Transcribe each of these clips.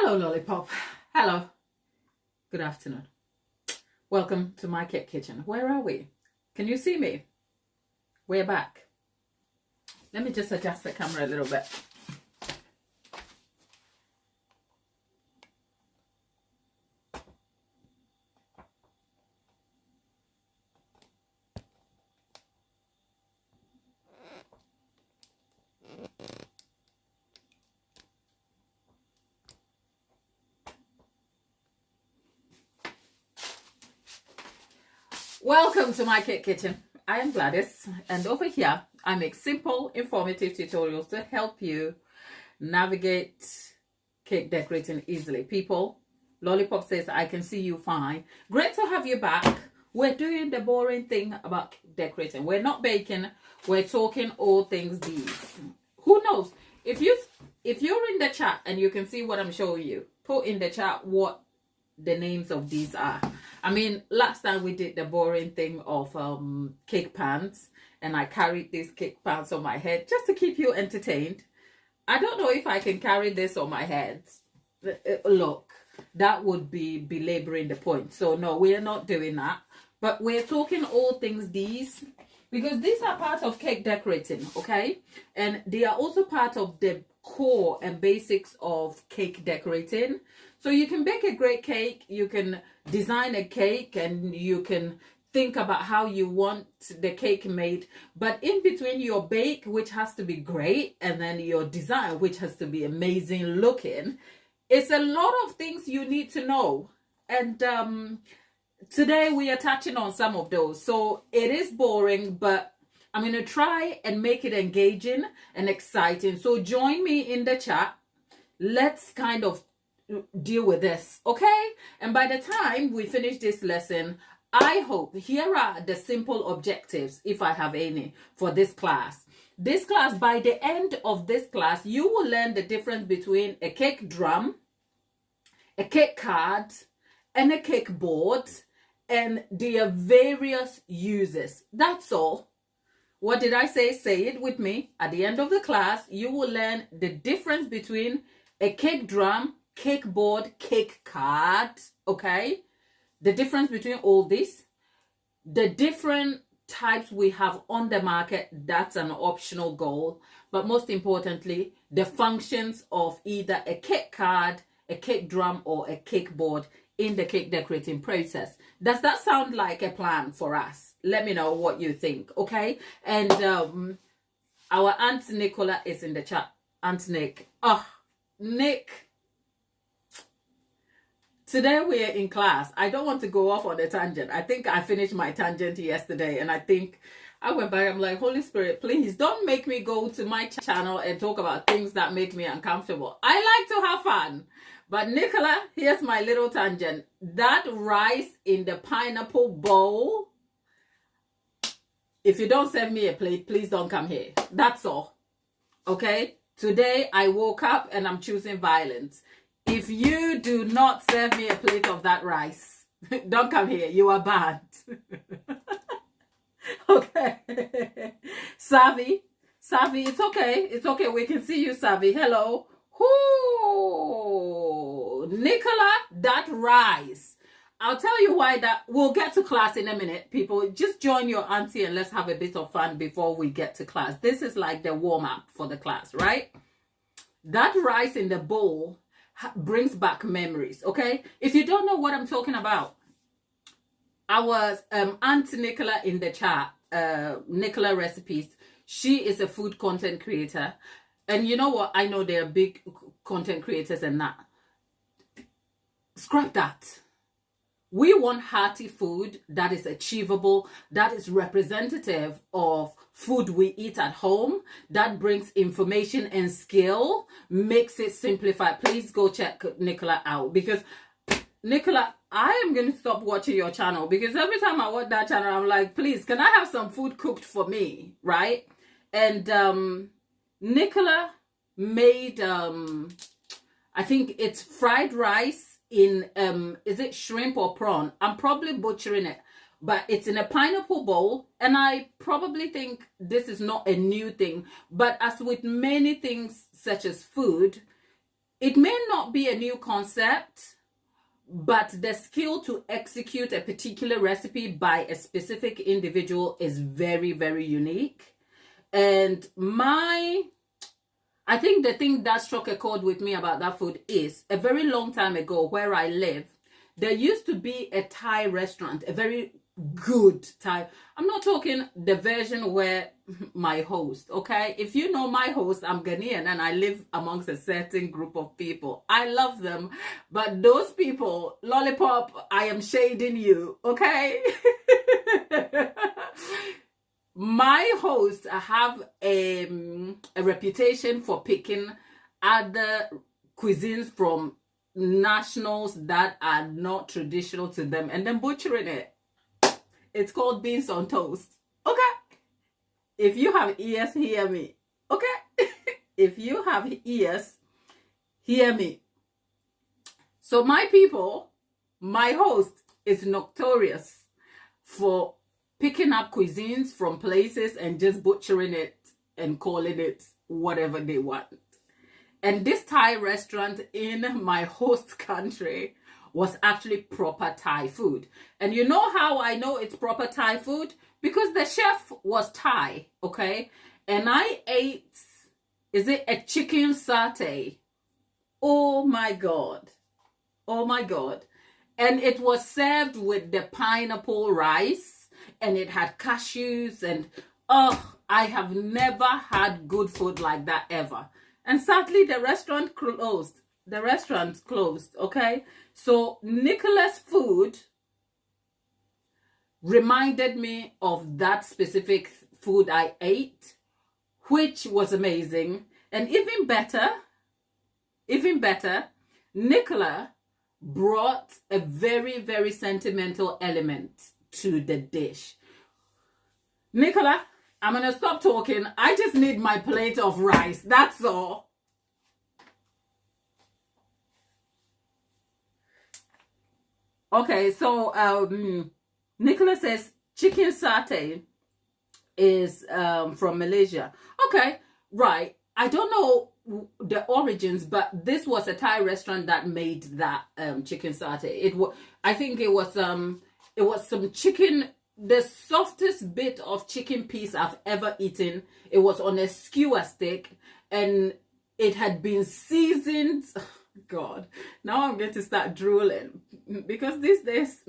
Hello, Lollipop. Hello. Good afternoon. Welcome to my cake kitchen. Where are we? Can you see me? We're back. Let me just adjust the camera a little bit. Welcome to my cake kitchen. I am Gladys, and over here I make simple, informative tutorials to help you navigate cake decorating easily. People, Lollipop says, I can see you fine. Great to have you back. We're doing the boring thing about decorating. We're not baking. We're talking all things these. Who knows? If you're in the chat and you can see what I'm showing you, put in the chat what the names of these are. I mean, last time we did the boring thing of cake pans, and I carried these cake pans on my head just to keep you entertained. I don't know if I can carry this on my head. Look, that would be belaboring the point. So no, we are not doing that. But we're talking all things these, because these are part of cake decorating, okay? And they are also part of the core and basics of cake decorating. So you can bake a great cake, you can design a cake, and you can think about how you want the cake made. But in between your bake, which has to be great, and then your design, which has to be amazing looking, it's a lot of things you need to know. And today we are touching on some of those. So it is boring, but I'm going to try and make it engaging and exciting. So join me in the chat. Let's kind of deal with this, okay? And by the time we finish this lesson, I hope, here are the simple objectives, if I have any, for this class. This class, by the end of this class, you will learn the difference between a cake drum, a cake card, and a cake board, and their various uses. That's all. What did I say? Say it with me. At the end of the class, you will learn the difference between a cake drum, cake board, cake card, okay? The difference between all this, the different types we have on the market, that's an optional goal. But most importantly, the functions of either a cake card, a cake drum, or a cake board in the cake decorating process. Does that sound like a plan for us? Let me know what you think, okay? And our Aunt Nicola is in the chat. Aunt Nick. Oh, Nick. Today we're in class. I don't want to go off on a tangent. I think I finished my tangent yesterday, and I think I went back. I'm like, Holy Spirit, please don't make me go to my channel and talk about things that make me uncomfortable. I like to have fun. But Nicola, here's my little tangent. That rice in the pineapple bowl, if you don't serve me a plate, please don't come here. That's all. Okay? Today I woke up and I'm choosing violence. If you do not serve me a plate of that rice, don't come here. You are banned. Okay. Savvy, it's okay. It's okay. We can see you, Savvy. Hello. Ooh, Nicola, that rice. I'll tell you why that. We'll get to class in a minute, people. Just join your auntie and let's have a bit of fun before we get to class. This is like the warm-up for the class, right? That rice in the bowl brings back memories, okay? If you don't know what I'm talking about, our Aunt Nicola in the chat, Nicola Recipes, she is a food content creator. And you know what? I know they're big content creators and that. Scrap that. We want hearty food that is achievable, that is representative of food we eat at home, that brings information and skill, makes it simplified. Please go check Nicola out, because Nicola, I am going to stop watching your channel, because every time I watch that channel, I'm like, please, can I have some food cooked for me, right? And Nicola made, I think it's fried rice in is it shrimp or prawn? I'm probably butchering it, but it's in a pineapple bowl, and I probably think this is not a new thing, but as with many things such as food, It may not be a new concept, but the skill to execute a particular recipe by a specific individual is very, very unique. And I think the thing that struck a chord with me about that food is a very long time ago where I live, there used to be a Thai restaurant, a very good Thai. I'm not talking the version where my host, okay? If you know my host, I'm Ghanaian and I live amongst a certain group of people. I love them, but those people, Lollipop, I am shading you, okay? My hosts have a reputation for picking other cuisines from nationals that are not traditional to them and then butchering it. It's called beans on toast. Okay? If you have ears, hear me. Okay? If you have ears, hear me. So my people, my host is notorious for picking up cuisines from places and just butchering it and calling it whatever they want. And this Thai restaurant in my host country was actually proper Thai food. And you know how I know it's proper Thai food? Because the chef was Thai, okay? And I ate, is it a chicken satay? Oh my God. Oh my God. And it was served with the pineapple rice and it had cashews and oh, I have never had good food like that ever. And sadly, the restaurant closed. The restaurant closed, okay? So Nicola's food reminded me of that specific food I ate, which was amazing. And even better, Nicola brought a very, very sentimental element to the dish. Nicola, I'm going to stop talking. I just need my plate of rice. That's all. Okay, so Nicola says chicken satay is from Malaysia. Okay, right. I don't know the origins, but this was a Thai restaurant that made that chicken satay. I think it was some chicken, the softest bit of chicken piece I've ever eaten. It was on a skewer stick and it had been seasoned. God, now I'm going to start drooling because these days,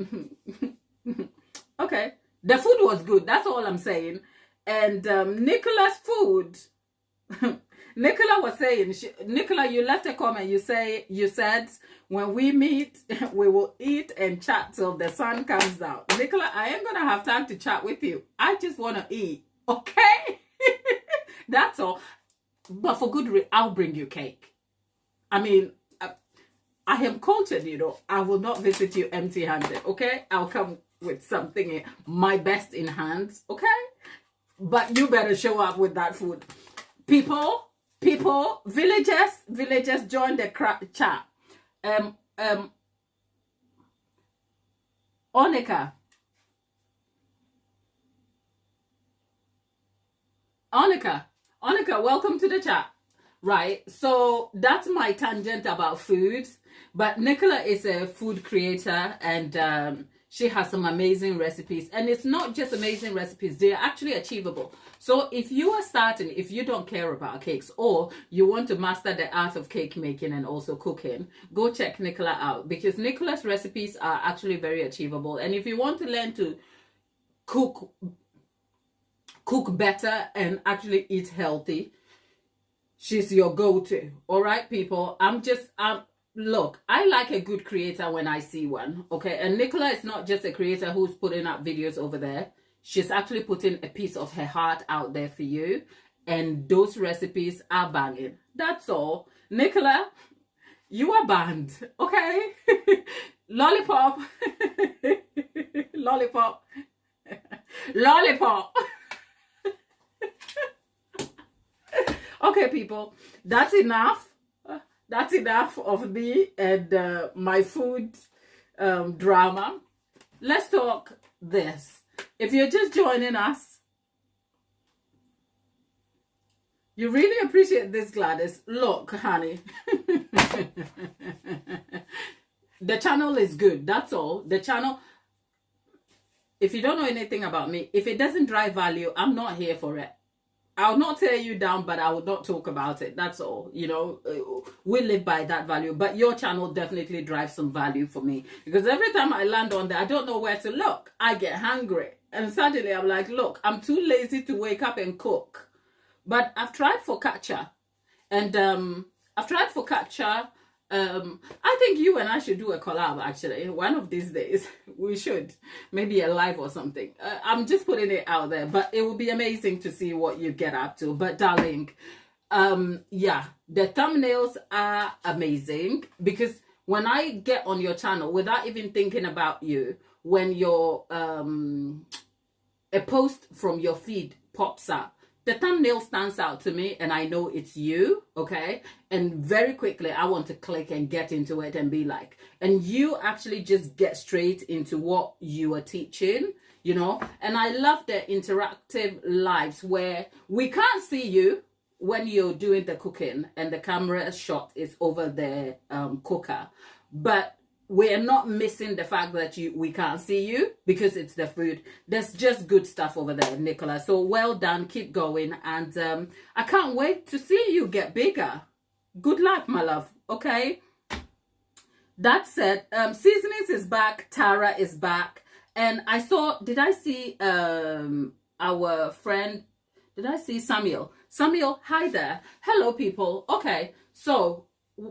okay, the food was good. That's all I'm saying. And Nicola's food, Nicola was saying, Nicola, you left a comment. You said, when we meet, we will eat and chat till the sun comes down. Nicola, I ain't going to have time to chat with you. I just want to eat. Okay? That's all. But for good, I'll bring you cake. I mean, I am cultured, you know. I will not visit you empty-handed, okay? I'll come with something, my best in hands, okay? But you better show up with that food. People, villagers, join the chat. Onika, welcome to the chat. Right, so that's my tangent about food. But Nicola is a food creator and she has some amazing recipes. And it's not just amazing recipes, they're actually achievable. So if you are starting, if you don't care about cakes or you want to master the art of cake making and also cooking, go check Nicola out because Nicola's recipes are actually very achievable. And if you want to learn to cook better and actually eat healthy, she's your go-to. All right, people. Look, I like a good creator when I see one. Okay, and Nicola is not just a creator who's putting up videos over there. She's actually putting a piece of her heart out there for you. And those recipes are banging. That's all. Nicola, you are banned. Okay? Lollipop. Lollipop. Lollipop. Okay, people, that's enough. That's enough of me and my food drama. Let's talk this. If you're just joining us, You really appreciate this, Gladys. Look, honey. The channel is good. That's all. The channel, if you don't know anything about me, if it doesn't drive value, I'm not here for it. I'll not tear you down, but I will not talk about it. That's all. You know, we live by that value. But your channel definitely drives some value for me. Because every time I land on there, I don't know where to look. I get hungry. And suddenly I'm like, look, I'm too lazy to wake up and cook. But I've tried focaccia. And I've tried focaccia. I think you and I should do a collab, actually. One of these days, we should. Maybe a live or something. I'm just putting it out there, but it will be amazing to see what you get up to. But darling, yeah, the thumbnails are amazing, because when I get on your channel, without even thinking about you, when your a post from your feed pops up, the thumbnail stands out to me and I know it's you, okay? And very quickly, I want to click and get into it and be like, and you actually just get straight into what you are teaching, you know? And I love the interactive lives where we can't see you when you're doing the cooking and the camera shot is over the cooker, but we're not missing the fact that we can't see you because it's the food. There's just good stuff over there, Nicola. So well done. Keep going. And I can't wait to see you get bigger. Good luck, my love. Okay. That said, Seasonings is back. Tara is back. And I saw, did I see our friend, did I see Samuel? Samuel, hi there. Hello, people. Okay. So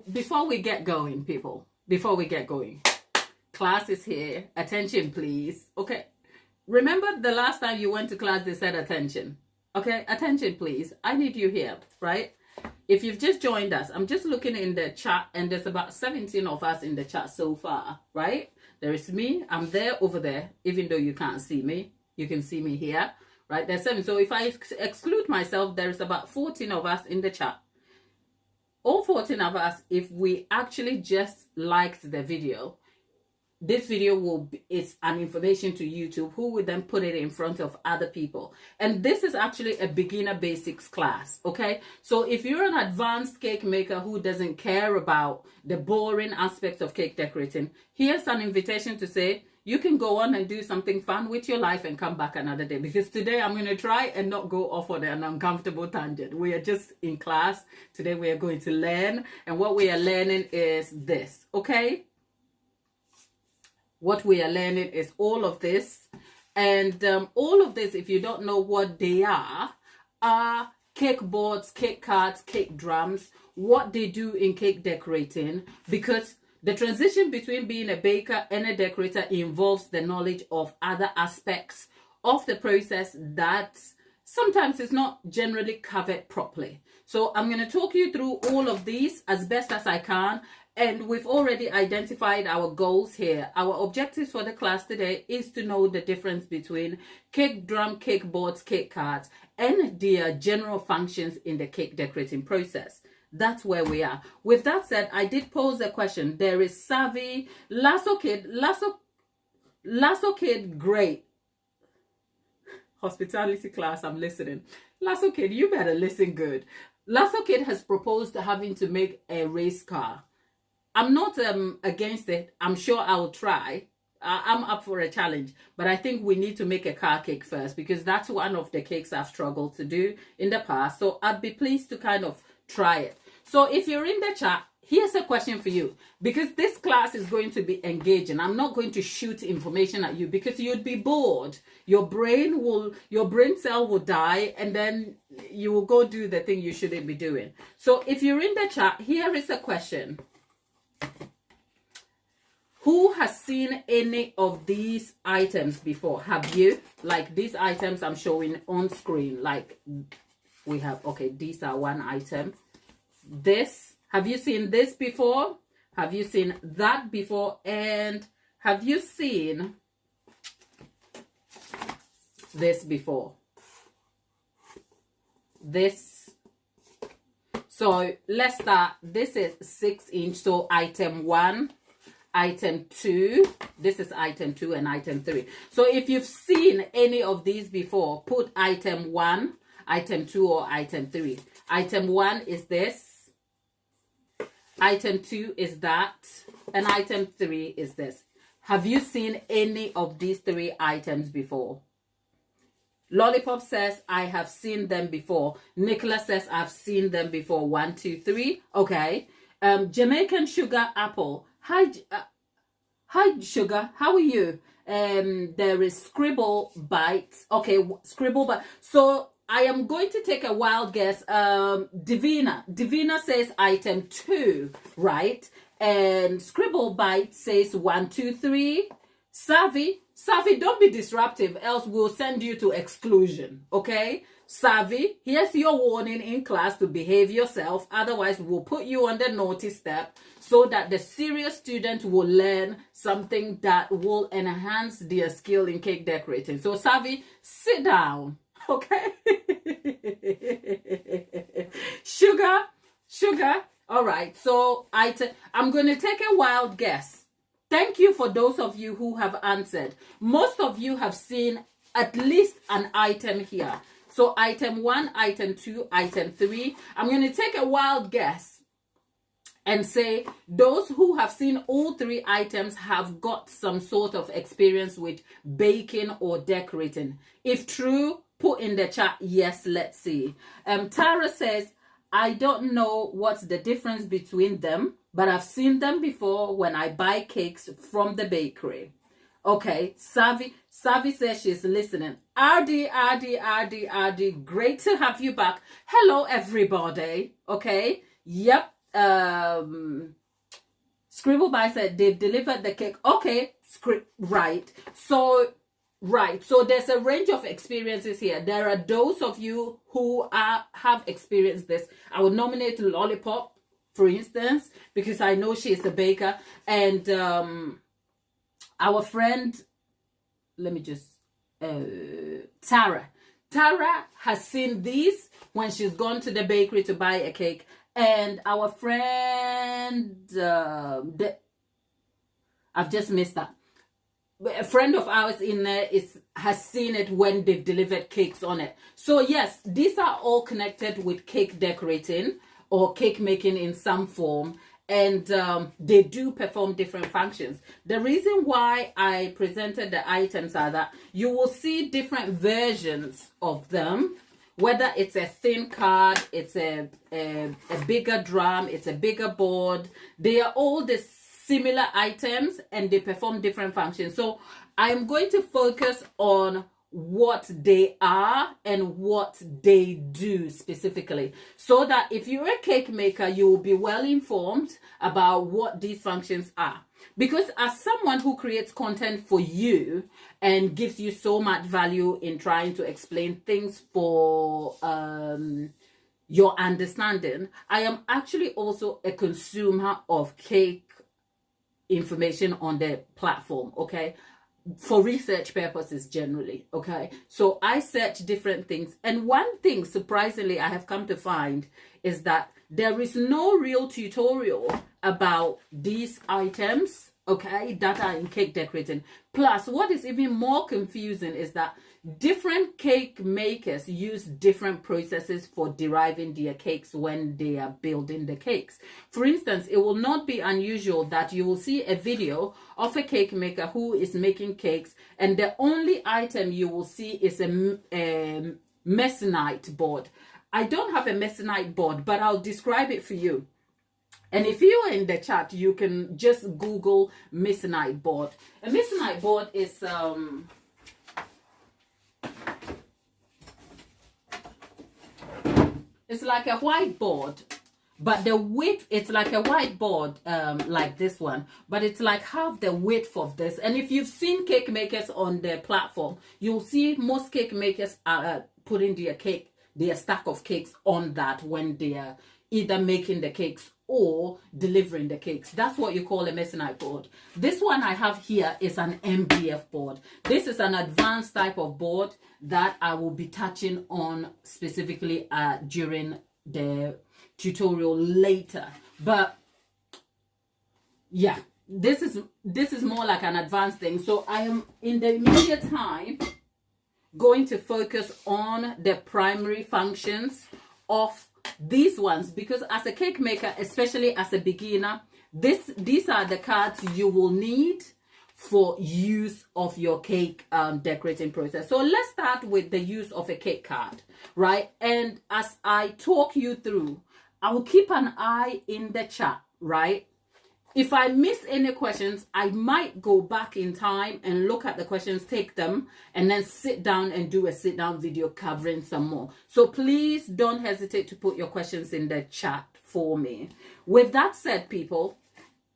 before we get going, people, before we get going, class is here. Attention, please. Okay. Remember the last time you went to class, they said attention. Okay. Attention, please. I need you here, right? If you've just joined us, I'm just looking in the chat and there's about 17 of us in the chat so far, right? There is me. I'm there over there. Even though you can't see me, you can see me here, right? There's 7. So if I exclude myself, there's about 14 of us in the chat. All 14 of us, if we actually just liked the video, this video is an information to YouTube, who will then put it in front of other people. And this is actually a beginner basics class, okay? So if you're an advanced cake maker who doesn't care about the boring aspects of cake decorating, here's an invitation to say, you can go on and do something fun with your life and come back another day. Because today I'm going to try and not go off on an uncomfortable tangent. We are just in class. Today we are going to learn. And what we are learning is this, okay? What we are learning is all of this. And all of this, if you don't know what they are cake boards, cake cards, cake drums, what they do in cake decorating. Because the transition between being a baker and a decorator involves the knowledge of other aspects of the process that sometimes is not generally covered properly. So I'm going to talk you through all of these as best as I can. And we've already identified our goals here. Our objectives for the class today is to know the difference between cake drum, cake boards, cake cards, and their general functions in the cake decorating process. That's where we are. With that said, I did pose a question. There is Savvy, Lasso Kid, Lasso Kid, great. Hospitality class, I'm listening. Lasso Kid, you better listen good. Lasso Kid has proposed having to make a race car. I'm not against it. I'm sure I'll try. I'm up for a challenge, but I think we need to make a car cake first, because that's one of the cakes I've struggled to do in the past. So I'd be pleased to kind of try it. So if you're in the chat, here's a question for you, because this class is going to be engaging. I'm not going to shoot information at you because you'd be bored. Your brain cell will die, and then you will go do the thing you shouldn't be doing. So if you're in the chat, here is a question. Who has seen any of these items before? Have you? Like these items I'm showing on screen, like we have, okay, these are one item. This, have you seen this before? Have you seen that before? And have you seen this before? This. So let's start. This is 6-inch. So item 1, item 2. This is item 2 and item 3. So if you've seen any of these before, put item 1. item 2 or item 3. Item 1 is this, item 2 is that, and item 3 is this. Have you seen any of these 3 items before? Lollipop says, I have seen them before. Nicola says, I've seen them before. 1, 2, 3. Okay. Jamaican Sugar Apple. Hi, Sugar. How are you? There is Scribble Bites. Okay, Scribble Bites. So I am going to take a wild guess. Divina says item 2, right? And Scribble Bite says 1, 2, 3. Savvy, don't be disruptive, else we'll send you to exclusion, okay? Savvy, here's your warning in class to behave yourself. Otherwise, we'll put you on the naughty step so that the serious student will learn something that will enhance their skill in cake decorating. So, Savvy, sit down, okay? Sugar. All right, so I'm going to take a wild guess. Thank you for those of you who have answered. Most of you have seen at least an item here. So item 1, item 2, item 3. I'm going to take a wild guess and say those who have seen all 3 items have got some sort of experience with baking or decorating. If true, put in the chat, yes, let's see. Tara says, I don't know what's the difference between them, but I've seen them before when I buy cakes from the bakery. Okay, Savvy says she's listening. RD, great to have you back. Hello, everybody. Okay, yep. Scribbleby said they've delivered the cake. Okay, right. So there's a range of experiences here. There are those of you who have experienced this. I would nominate Lollipop, for instance, because I know she's a baker. And our friend, let me just, Tara has seen these when she's gone to the bakery to buy a cake. And our friend, I've just missed that. A friend of ours in there has seen it when they've delivered cakes on it. So yes, these are all connected with cake decorating or cake making in some form, and they do perform different functions. The reason why I presented the items are that you will see different versions of them, whether it's a thin card, it's a bigger drum, it's a bigger board. They are all the similar items and they perform different functions. So I'm going to focus on what they are and what they do specifically, so that if you're a cake maker, you will be well informed about what these functions are. Because as someone who creates content for you and gives you so much value in trying to explain things for your understanding, I am actually also a consumer of cake information on the platform, okay, for research purposes generally, okay. So I search different things, and one thing surprisingly I have come to find is that there is no real tutorial about these items, okay, that are in cake decorating. Plus, what is even more confusing is that different cake makers use different processes for deriving their cakes when they are building the cakes. For instance, it will not be unusual that you will see a video of a cake maker who is making cakes, and the only item you will see is a mesinite board. I don't have a mesinite board, but I'll describe it for you. And if you are in the chat, you can just Google mesinite board. A mesinite board is it's like a whiteboard, but the width, it's like a whiteboard like this one, but it's like half the width of this. And if you've seen cake makers on the platform, you'll see most cake makers are putting their stack of cakes on that when they are either making the cakes or delivering the cakes. That's what you call a mesinite board. This one I have here is an MDF board. This is an advanced type of board that I will be touching on specifically during the tutorial later. But yeah, this is more like an advanced thing. So I am in the immediate time going to focus on the primary functions of these ones, because as a cake maker, especially as a beginner, these are the cards you will need for use of your cake decorating process. So let's start with the use of a cake card, right? And as I talk you through, I will keep an eye in the chat, right? If I miss any questions, I might go back in time and look at the questions, take them, and then sit down and do a sit down video covering some more. So please don't hesitate to put your questions in the chat for me. With that said, people,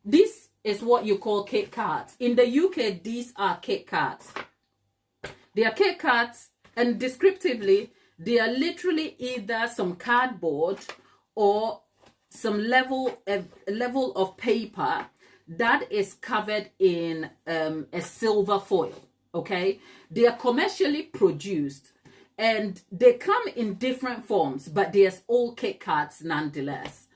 this is what you call cake cards. In the UK, these are cake cards. They are cake cards, and descriptively, they are literally either some cardboard or some level of paper that is covered in a silver foil. Okay, they are commercially produced and they come in different forms, but there's all cake cards nonetheless.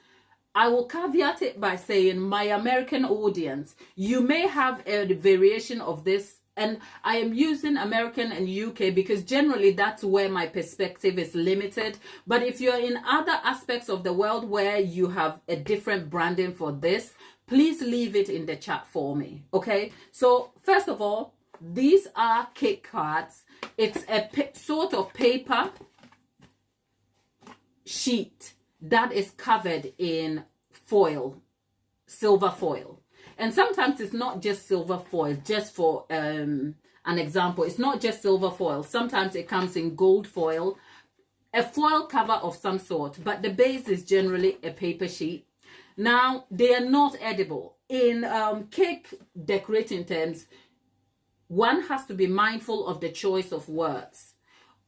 I will caveat it by saying, my American audience, you may have a variation of this, and I am using American and UK because generally that's where my perspective is limited. But if you're in other aspects of the world where you have a different branding for this, please leave it in the chat for me. Okay, so first of all, these are cake cards. It's a sort of paper sheet that is covered in foil, silver foil. And sometimes it's not just silver foil. Just for an example, it's not just silver foil. Sometimes it comes in gold foil, a foil cover of some sort, but the base is generally a paper sheet. Now, they are not edible. In cake decorating terms, one has to be mindful of the choice of words.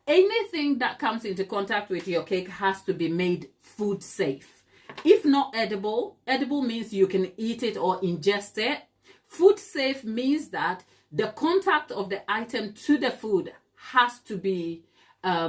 Anything that comes into contact with your cake has to be made food safe. If not edible, edible means you can eat it or ingest it. Food safe means that the contact of the item to the food has to be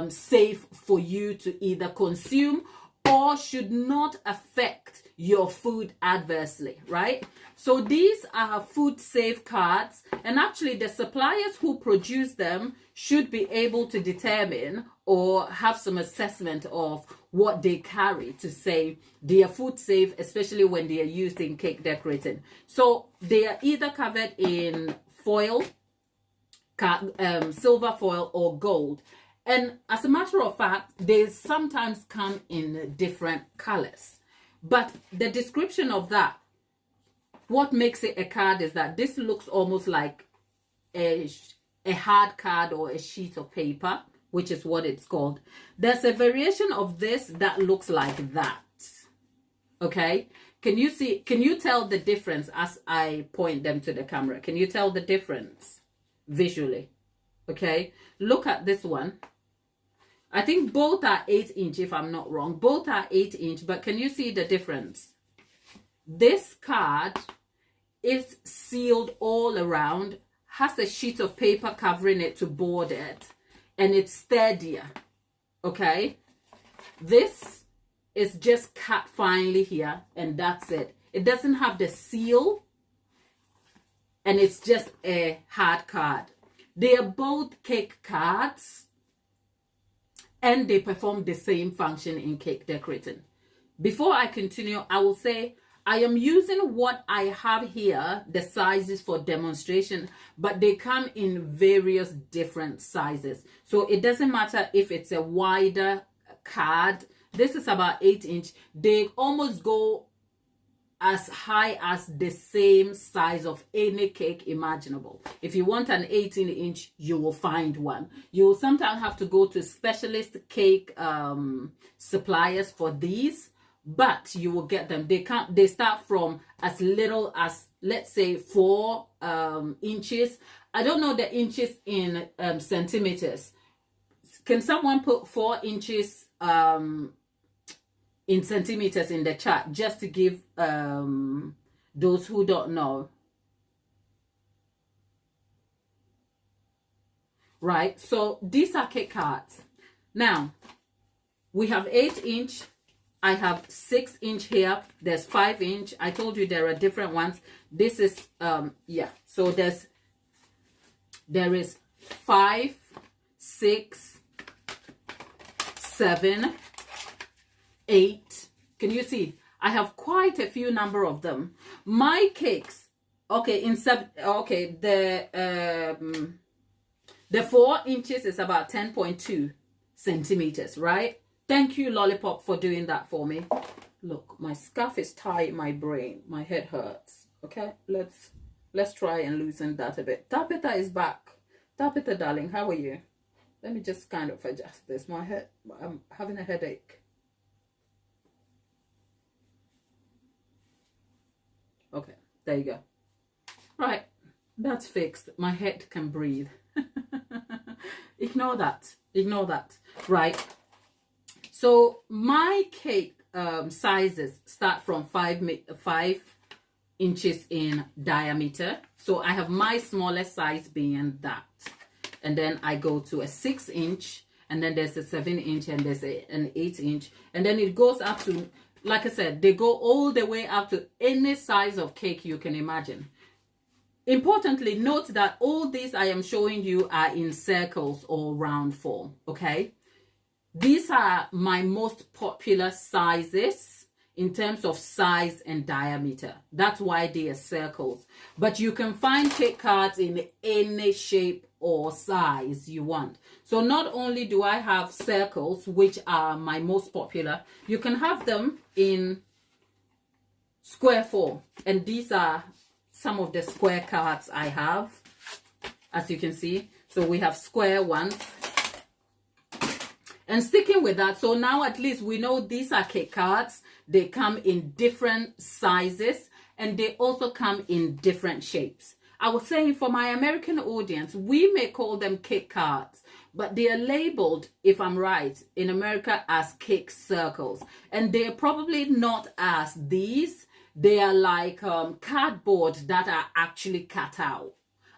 safe for you to either consume or should not affect your food adversely, right? So these are food safe cards, and actually the suppliers who produce them should be able to determine or have some assessment of what they carry to say they are food safe, especially when they are used in cake decorating. So they are either covered in foil, silver foil, or gold. And as a matter of fact, they sometimes come in different colors. But the description of that, what makes it a card is that this looks almost like a hard card or a sheet of paper, which is what it's called. There's a variation of this that looks like that. Okay? Can you tell the difference as I point them to the camera? Can you tell the difference visually? Okay? Look at this one. I think both are 8" if I'm not wrong. Both are 8", but can you see the difference? This card is sealed all around, has a sheet of paper covering it to board it, and it's steadier. Okay? This is just cut finely here, and that's it. It doesn't have the seal, and it's just a hard card. They are both cake cards, and they perform the same function in cake decorating. Before I continue, I will say I am using what I have here, the sizes, for demonstration, but they come in various different sizes. So it doesn't matter if it's a wider card. This is about 8". They almost go as high as the same size of any cake imaginable. If you want an 18", you will find one. You will sometimes have to go to specialist cake suppliers for these, but you will get them. They start from as little as, let's say, 4 inches. I don't know the inches in centimeters. Can someone put 4 inches in centimeters in the chat, just to give those who don't know? Right, so these are cake cards. Now we have 8". I have 6" here. There's 5". I told you there are different ones. This is yeah, so there is 5, 6, 7, 8. Can you see? I have quite a few number of them. My cakes, okay, the 4 inches is about 10.2 centimeters, right? Thank you, Lollipop, for doing that for me. Look, my scarf is tight in my brain. My head hurts. Okay, let's try and loosen that a bit. Tapita is back. Tapita, darling, how are you? Let me just kind of adjust this. My head, I'm having a headache. Okay, there you go. Right, that's fixed. My head can breathe. Ignore that. Ignore that. Right. So my cake sizes start from 5 inches in diameter. So I have my smallest size being that. And then I go to a 6 inch, and then there's a 7 inch, and there's an 8 inch. And then it goes up to, like I said, they go all the way up to any size of cake you can imagine. Importantly, note that all these I am showing you are in circles or round form, okay? These are my most popular sizes in terms of size and diameter. That's why they are circles. But you can find cake cards in any shape or size you want. So not only do I have circles, which are my most popular, you can have them in square form. And these are some of the square cards I have, as you can see. So we have square ones. And sticking with that, so now at least we know these are cake cards. They come in different sizes, and they also come in different shapes. I was saying, for my American audience, we may call them cake cards, but they are labeled, if I'm right, in America as cake circles. And they are probably not as these. They are like cardboard that are actually cut out.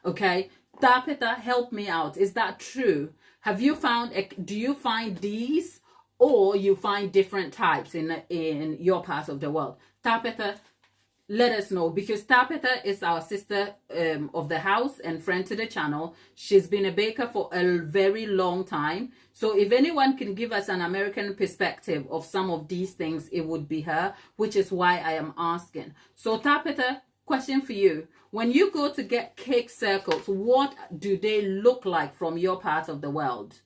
Okay, Tapita, help me out. Is that true? Have you found, do you find these, or you find different types in your part of the world? Tapita, let us know, because Tapita is our sister of the house and friend to the channel. She's been a baker for a very long time. So if anyone can give us an American perspective of some of these things, it would be her, which is why I am asking. So Tapita, question for you. When you go to get cake circles, what do they look like from your part of the world?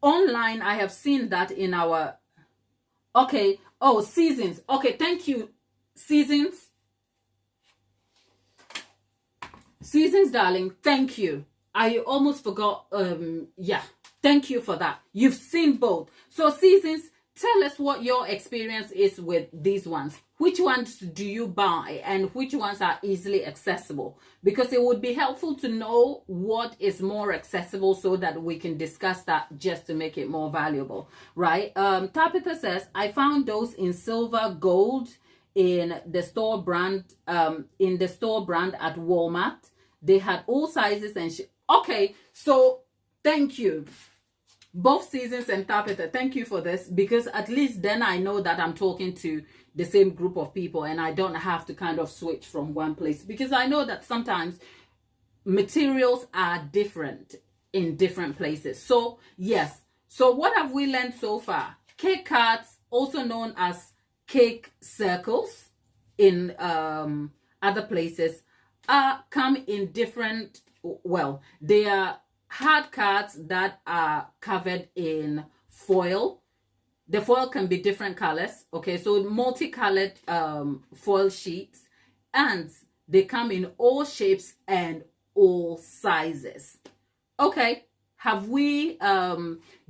Online, I have seen that in our... Okay. Oh, seasons. Okay, thank you. Seasons. Seasons, darling. Thank you. I almost forgot. Yeah. Thank you for that. You've seen both. So seasons, tell us what your experience is with these ones. Which ones do you buy and which ones are easily accessible? Because it would be helpful to know what is more accessible so that we can discuss that just to make it more valuable, right? Tapita says, I found those in silver gold in the store brand at Walmart. They had all sizes and okay, so thank you. Both Seasons and Tapita, thank you for this, because at least then I know that I'm talking to the same group of people and I don't have to kind of switch from one place, because I know that sometimes materials are different in different places. So yes, so what have we learned so far? Cake cards, also known as cake circles in other places, come in different, well, they are hard cards that are covered in foil. The foil can be different colors, okay? So multicolored foil sheets, and they come in all shapes and all sizes. Okay, have we,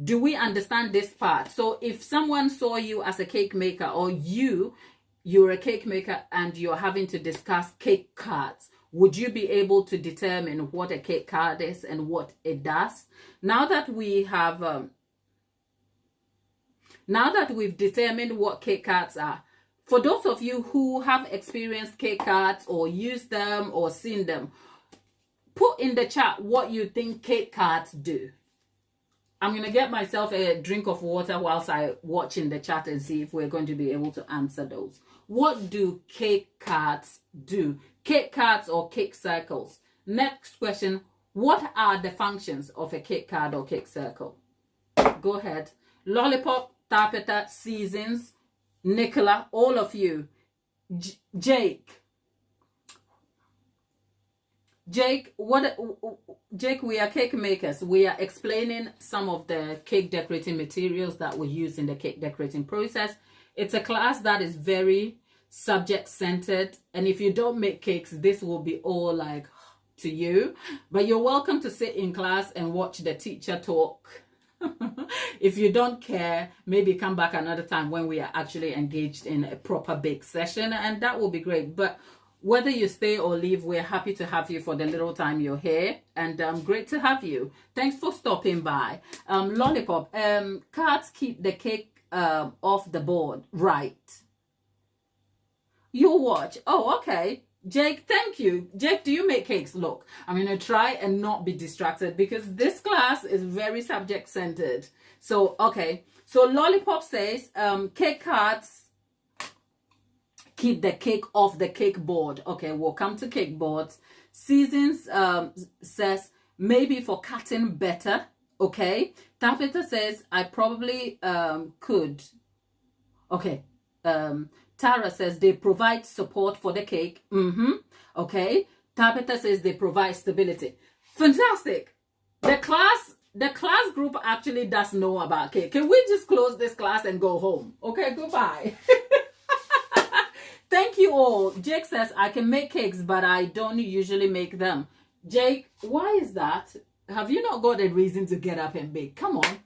do we understand this part? So if someone saw you as a cake maker, or you're a cake maker and you're having to discuss cake cards, would you be able to determine what a cake card is and what it does? Now that we have, now that we've determined what cake cards are, for those of you who have experienced cake cards or used them or seen them, put in the chat what you think cake cards do. I'm going to get myself a drink of water whilst I watch in the chat and see if we're going to be able to answer those. What do cake cards do? Cake cards or cake circles. Next question, what are the functions of a cake card or cake circle? Go ahead. Lollipop, Tapeta, Seasons, Nicola, all of you. Jake, Jake, we are cake makers. We are explaining some of the cake decorating materials that we use in the cake decorating process. It's a class that is very subject centered, and if you don't make cakes, this will be all like to you, but you're welcome to sit in class and watch the teacher talk. If you don't care, maybe come back another time when we are actually engaged in a proper bake session, and that will be great. But whether you stay or leave, we're happy to have you for the little time you're here, and great to have you. Thanks for stopping by. Lollipop, cards keep the cake off the board, right? You watch. Oh, okay. Jake, thank you. Jake, do you make cakes? Look, I'm going to try and not be distracted because this class is very subject centered. So, okay. So Lollipop says, cake cards keep the cake off the cake board. Okay, we'll come to cake boards. Seasons says, maybe for cutting better. Okay. Tapeta says, I probably could. Okay. Tara says they provide support for the cake. Okay. Tabitha says they provide stability. Fantastic. The class group actually does know about cake. Can we just close this class and go home? Okay, goodbye. Thank you all. Jake says I can make cakes, but I don't usually make them. Jake, why is that? Have you not got a reason to get up and bake? Come on.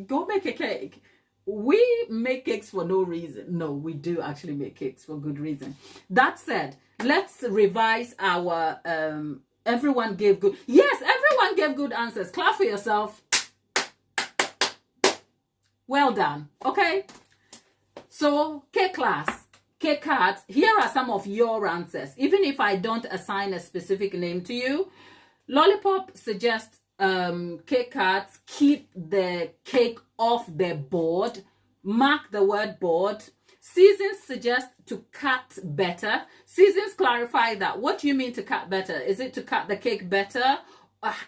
Go make a cake. We make cakes for no reason. No, we do actually make cakes for good reason. That said, let's revise our everyone gave good. Yes, everyone gave good answers. Clap for yourself. Well done. Okay. So, cake class, cake cards. Here are some of your answers. Even if I don't assign a specific name to you, Lollipop suggests cake cards keep the cake off the board. Mark the word board. Seasons suggest to cut better. Seasons clarify that. What do you mean to cut better? Is it to cut the cake better?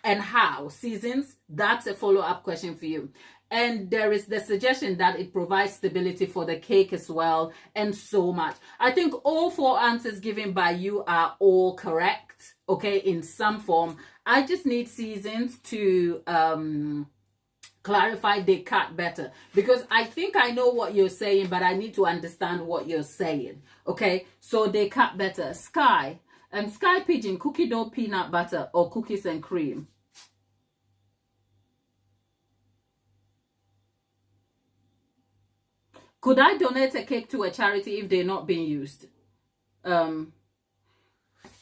And how? Seasons, that's a follow-up question for you. And there is the suggestion that it provides stability for the cake as well, and so much. I think all 4 answers given by you are all correct, okay, in some form. I just need Seasons to clarify they cut better, because I think I know what you're saying, but I need to understand what you're saying. Okay, so they cut better. Sky and Sky Pigeon, cookie dough, peanut butter, or cookies and cream. Could I donate a cake to a charity if they're not being used?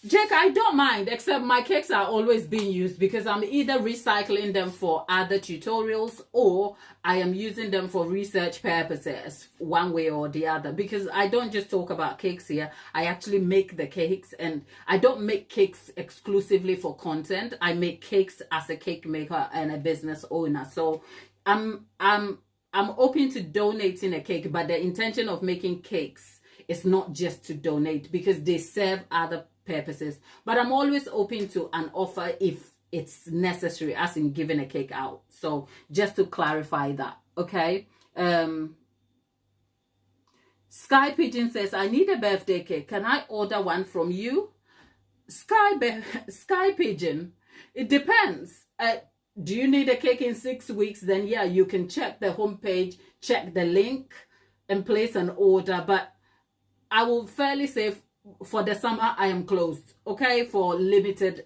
Jake, I don't mind, except my cakes are always being used because I'm either recycling them for other tutorials or I am using them for research purposes, one way or the other. Because I don't just talk about cakes here, I actually make the cakes, and I don't make cakes exclusively for content. I make cakes as a cake maker and a business owner. So I'm open to donating a cake, but the intention of making cakes is not just to donate because they serve other purposes. But I'm always open to an offer if it's necessary, as in giving a cake out. So just to clarify that, okay? Sky Pigeon says, I need a birthday cake. Can I order one from you? Sky Pigeon, it depends. Do you need a cake in 6 weeks? Then yeah, you can check the homepage, check the link, and place an order. But I will fairly say for the summer I am closed, okay, for limited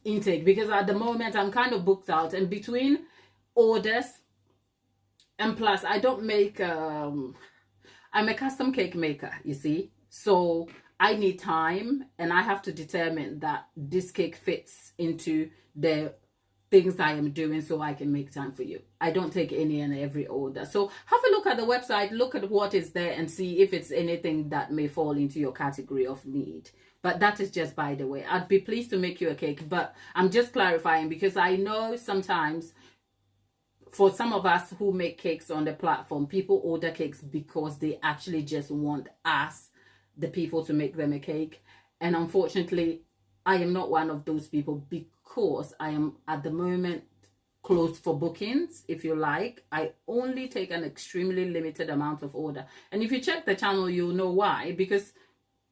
intake, because at the moment I'm kind of booked out, and between orders and plus I don't make I'm a custom cake maker, you see, so I need time and I have to determine that this cake fits into the things I am doing so I can make time for you. I don't take any and every order. So have a look at the website, look at what is there and see if it's anything that may fall into your category of need. But that is just by the way. I'd be pleased to make you a cake, but I'm just clarifying because I know sometimes for some of us who make cakes on the platform, people order cakes because they actually just want us, the people, to make them a cake. And unfortunately, I am not one of those people because I am at the moment closed for bookings. If you like, I only take an extremely limited amount of order. And if you check the channel, you'll know why, because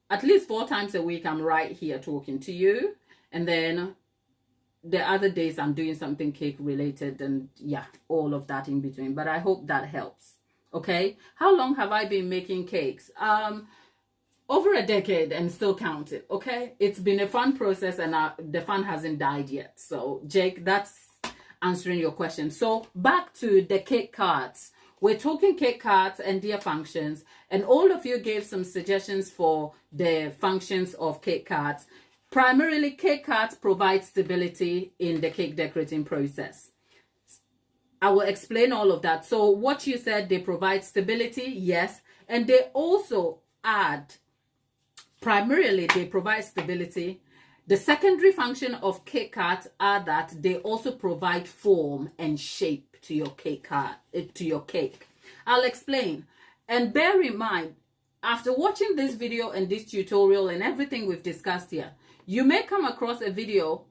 at least 4 times a week, I'm right here talking to you. And then the other days I'm doing something cake related, and yeah, all of that in between. But I hope that helps. Okay. How long have I been making cakes? Over a decade and still counting. Okay. It's been a fun process, and the fun hasn't died yet. So Jake, that's answering your question. So back to the cake cards. We're talking cake cards and their functions, and all of you gave some suggestions for the functions of cake cards. Primarily, cake cards provide stability in the cake decorating process. I will explain all of that. So what you said, they provide stability, yes, and they also add, primarily they provide stability. The secondary function of cake cards are that they also provide form and shape to your cake card, to your cake. I'll explain. And bear in mind, after watching this video and this tutorial and everything we've discussed here, you may come across a video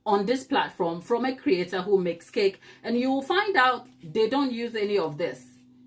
on this platform from a creator who makes cake, and you will find out they don't use any of this.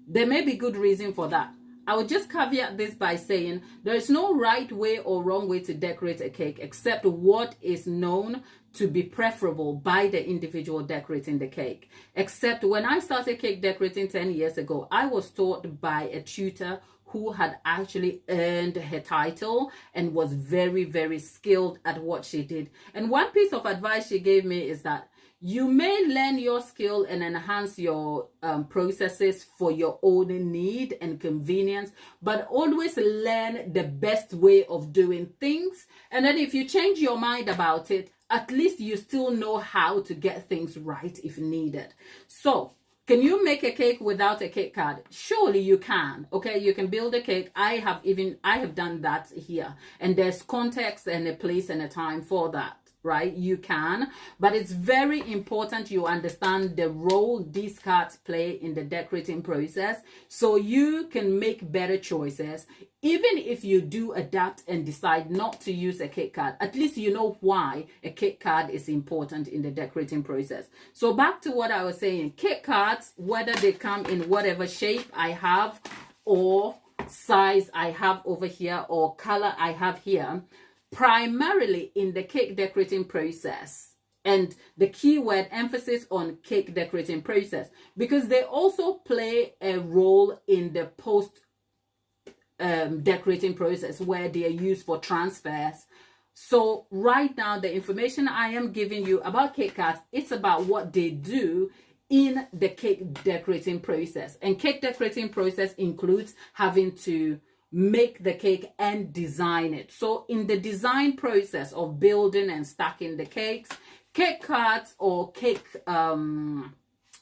There may be good reason for that. I would just caveat this by saying there is no right way or wrong way to decorate a cake except what is known to be preferable by the individual decorating the cake. Except when I started cake decorating 10 years ago, I was taught by a tutor who had actually earned her title and was very, very skilled at what she did. And one piece of advice she gave me is that you may learn your skill and enhance your processes for your own need and convenience, but always learn the best way of doing things. And then if you change your mind about it, at least you still know how to get things right if needed. So, can you make a cake without a cake card? Surely you can. Okay, you can build a cake. I have done that here. And there's context and a place and a time for that, right? You can. But it's very important you understand the role these cards play in the decorating process so you can make better choices. Even if you do adapt and decide not to use a cake card, at least you know why a cake card is important in the decorating process. So back to what I was saying, cake cards, whether they come in whatever shape I have or size I have over here or color I have here, primarily in the cake decorating process, and the keyword emphasis on cake decorating process, because they also play a role in the post decorating process where they are used for transfers. So right now, the information I am giving you about cake cards, it's about what they do in the cake decorating process. And cake decorating process includes having to make the cake and design it. So in the design process of building and stacking the cakes, cake cards or cake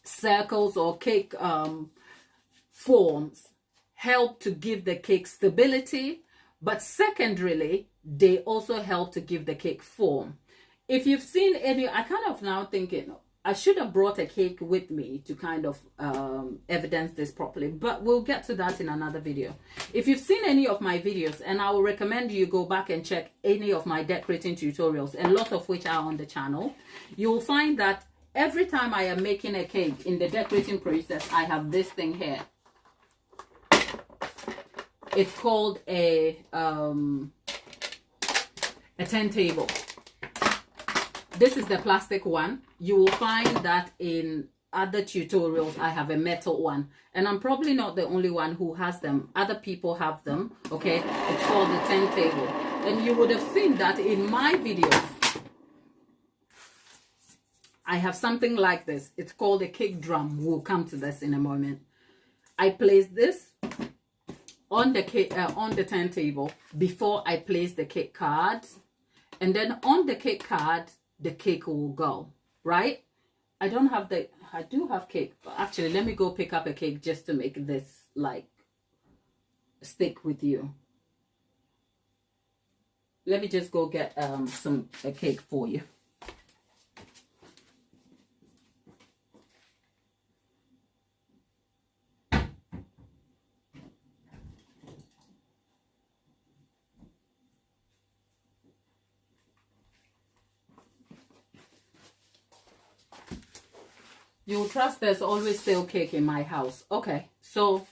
circles or cake forms help to give the cake stability, but secondarily, they also help to give the cake form. If you've seen any, I kind of now thinking, I should have brought a cake with me to kind of evidence this properly, but we'll get to that in another video. If you've seen any of my videos, and I will recommend you go back and check any of my decorating tutorials, a lot of which are on the channel, you'll find that every time I am making a cake in the decorating process, I have this thing here. It's called a turntable. This is the plastic one. You will find that in other tutorials, I have a metal one. And I'm probably not the only one who has them. Other people have them, okay? It's called the turntable. And you would have seen that in my videos. I have something like this. It's called a cake drum. We'll come to this in a moment. I place this on the turntable before I place the cake card, and then on the cake card the cake will go, right? I do have cake, but actually let me go pick up a cake just to make this like stick with you. Let me just go get a cake for you. You'll trust there's always stale cake in my house. Okay, so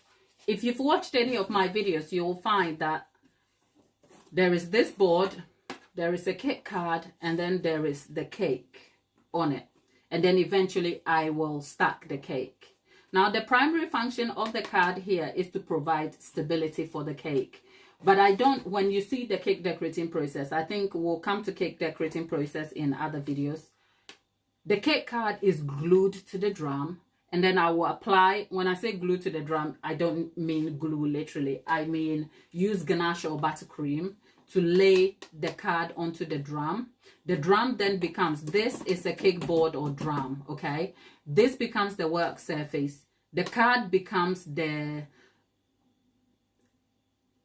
if you've watched any of my videos, you'll find that there is this board, there is a cake card, and then there is the cake on it. And then eventually I will stack the cake. Now, the primary function of the card here is to provide stability for the cake. But I don't, when you see the cake decorating process, I think we'll come to cake decorating process in other videos. The cake card is glued to the drum, and then I will apply, when I say glue to the drum, I don't mean glue literally. I mean use ganache or buttercream to lay the card onto the drum. The drum then becomes, this is a cake board or drum, okay? This becomes the work surface. The card becomes the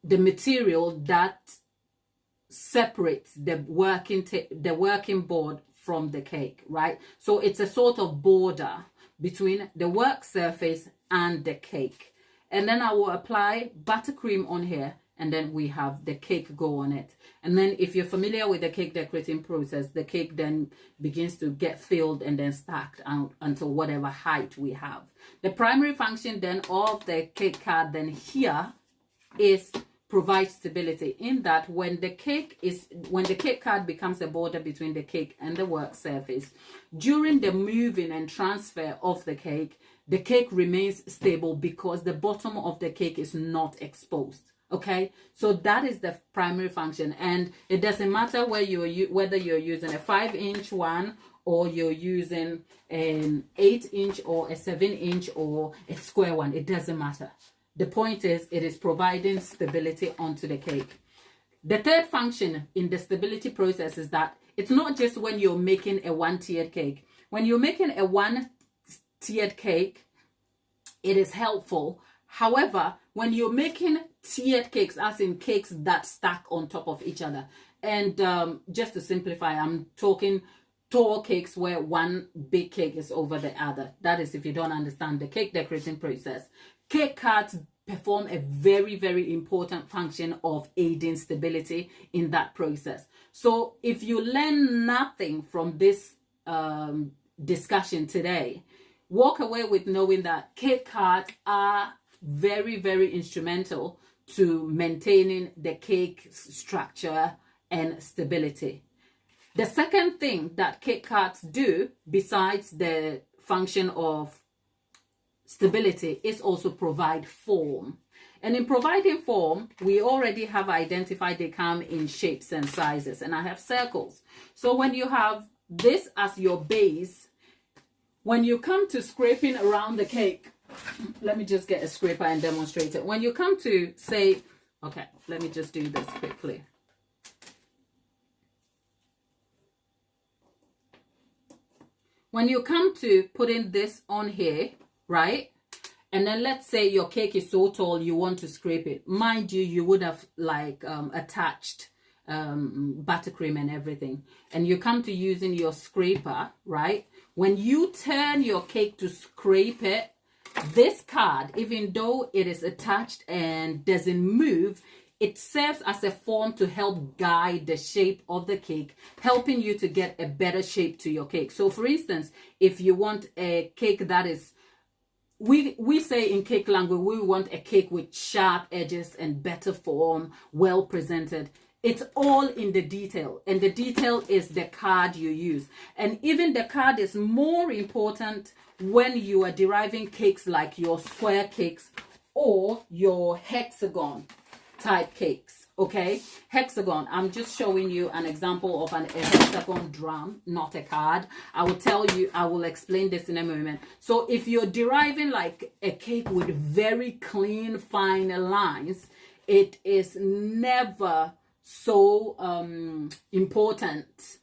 material that separates the working board from the cake, right? So it's a sort of border between the work surface and the cake. And then I will apply buttercream on here, and then we have the cake go on it. And then if you're familiar with the cake decorating process, the cake then begins to get filled and then stacked until whatever height we have. The primary function then of the cake card then here is provide stability, in that when the cake card becomes a border between the cake and the work surface, during the moving and transfer of the cake remains stable because the bottom of the cake is not exposed. Okay, so that is the primary function, and it doesn't matter whether you're using a 5-inch one or you're using an 8-inch or a 7-inch or a square one. It doesn't matter. The point is, it is providing stability onto the cake. The third function in the stability process is that it's not just when you're making a one-tiered cake. When you're making a one-tiered cake, it is helpful. However, when you're making tiered cakes, as in cakes that stack on top of each other, and just to simplify, I'm talking tall cakes where one big cake is over the other. That is, if you don't understand the cake decorating process. Cake cards perform a very, very important function of aiding stability in that process. So if you learn nothing from this discussion today, walk away with knowing that cake cards are very, very instrumental to maintaining the cake structure and stability. The second thing that cake cards do, besides the function of stability, is also provide form. And in providing form, we already have identified they come in shapes and sizes, and I have circles. So when you have this as your base, when you come to scraping around the cake, let me just get a scraper and demonstrate it. When you come to say, okay, let me just do this quickly. When you come to putting this on here, right? And then let's say your cake is so tall you want to scrape it. Mind you, you would have like attached buttercream and everything. And you come to using your scraper, right? When you turn your cake to scrape it, this card, even though it is attached and doesn't move, it serves as a form to help guide the shape of the cake, helping you to get a better shape to your cake. So for instance, if you want a cake that is, we say in cake language, we want a cake with sharp edges and better form, well presented. It's all in the detail, and the detail is the card you use. And even the card is more important when you are deriving cakes like your square cakes or your hexagon type cakes. Okay, hexagon, I'm just showing you an example of a hexagon drum, not a card. I will explain this in a moment. So if you're deriving like a cake with very clean fine lines, it is never so important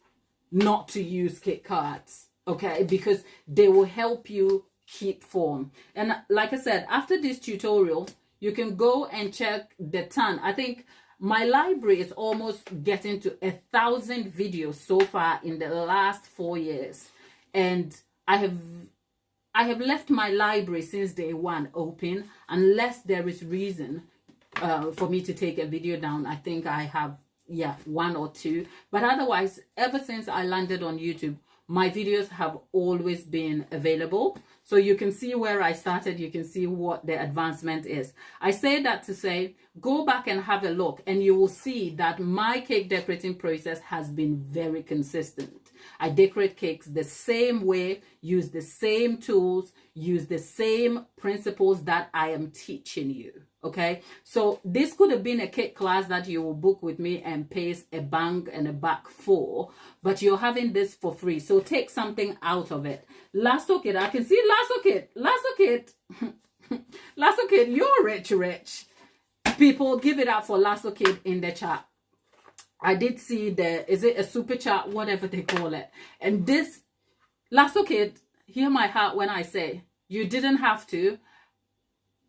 not to use cake cards, okay, because they will help you keep form. And like I said, after this tutorial, you can go and check the ton. I think my library is almost getting to 1,000 videos so far in the last 4 years, and I have left my library since day one open, unless there is reason for me to take a video down. I think I have, yeah, 1 or 2, but otherwise, ever since I landed on YouTube, my videos have always been available. So you can see where I started. You can see what the advancement is. I say that to say, go back and have a look, and you will see that my cake decorating process has been very consistent. I decorate cakes the same way, use the same tools, use the same principles that I am teaching you. Okay, so this could have been a cake class that you will book with me and pay a bang and a buck for, but you're having this for free. So take something out of it. Lasso Kid, I can see Lasso Kid, Lasso Kid, you're rich. People, give it up for Lasso Kid in the chat. I did see is it a super chat, whatever they call it. And this, Lasso Kid, hear my heart when I say, you didn't have to.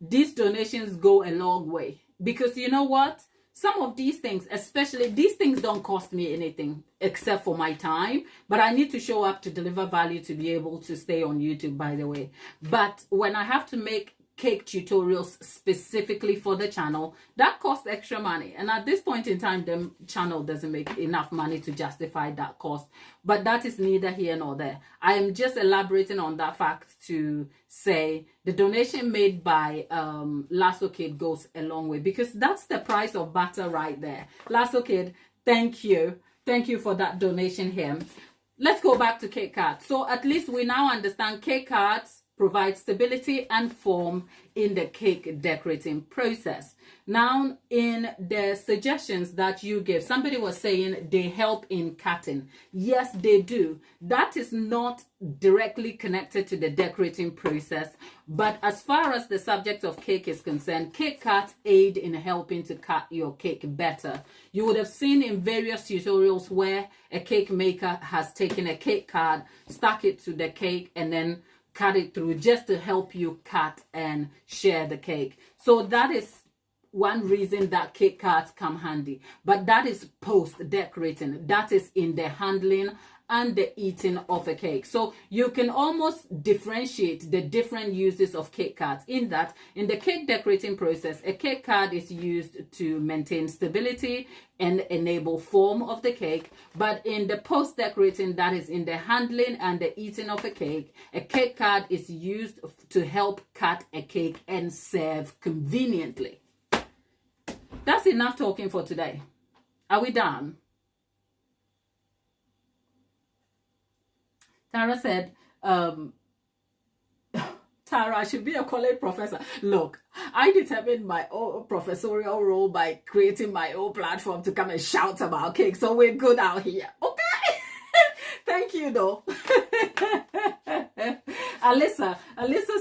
These donations go a long way. Because you know what? Some of these things, especially these things, don't cost me anything except for my time. But I need to show up to deliver value to be able to stay on YouTube, by the way. But when I have to make cake tutorials specifically for the channel, that costs extra money, and at this point in time the channel doesn't make enough money to justify that cost. But that is neither here nor there. I am just elaborating on that fact to say the donation made by Lasso Kid goes a long way, because that's the price of butter right there. Lasso Kid, thank you for that donation here. Let's go back to cake cards. So at least we now understand cake cards provide stability and form in the cake decorating process. Now, in the suggestions that you give, somebody was saying they help in cutting. Yes, they do. That is not directly connected to the decorating process, but as far as the subject of cake is concerned, cake cards aid in helping to cut your cake better. You would have seen in various tutorials where a cake maker has taken a cake card, stuck it to the cake, and then cut it through just to help you cut and share the cake. So that is one reason that cake cards come handy. But that is post decorating. That is in the handling and the eating of a cake. So you can almost differentiate the different uses of cake cards in that in the cake decorating process, a cake card is used to maintain stability and enable form of the cake. But in the post decorating, that is in the handling and the eating of a cake card is used to help cut a cake and serve conveniently. That's enough talking for today. Are we done? Tara said, Tara, I should be a college professor. Look, I determined my own professorial role by creating my own platform to come and shout about cake. So we're good out here. Okay? Thank you, though. Alyssa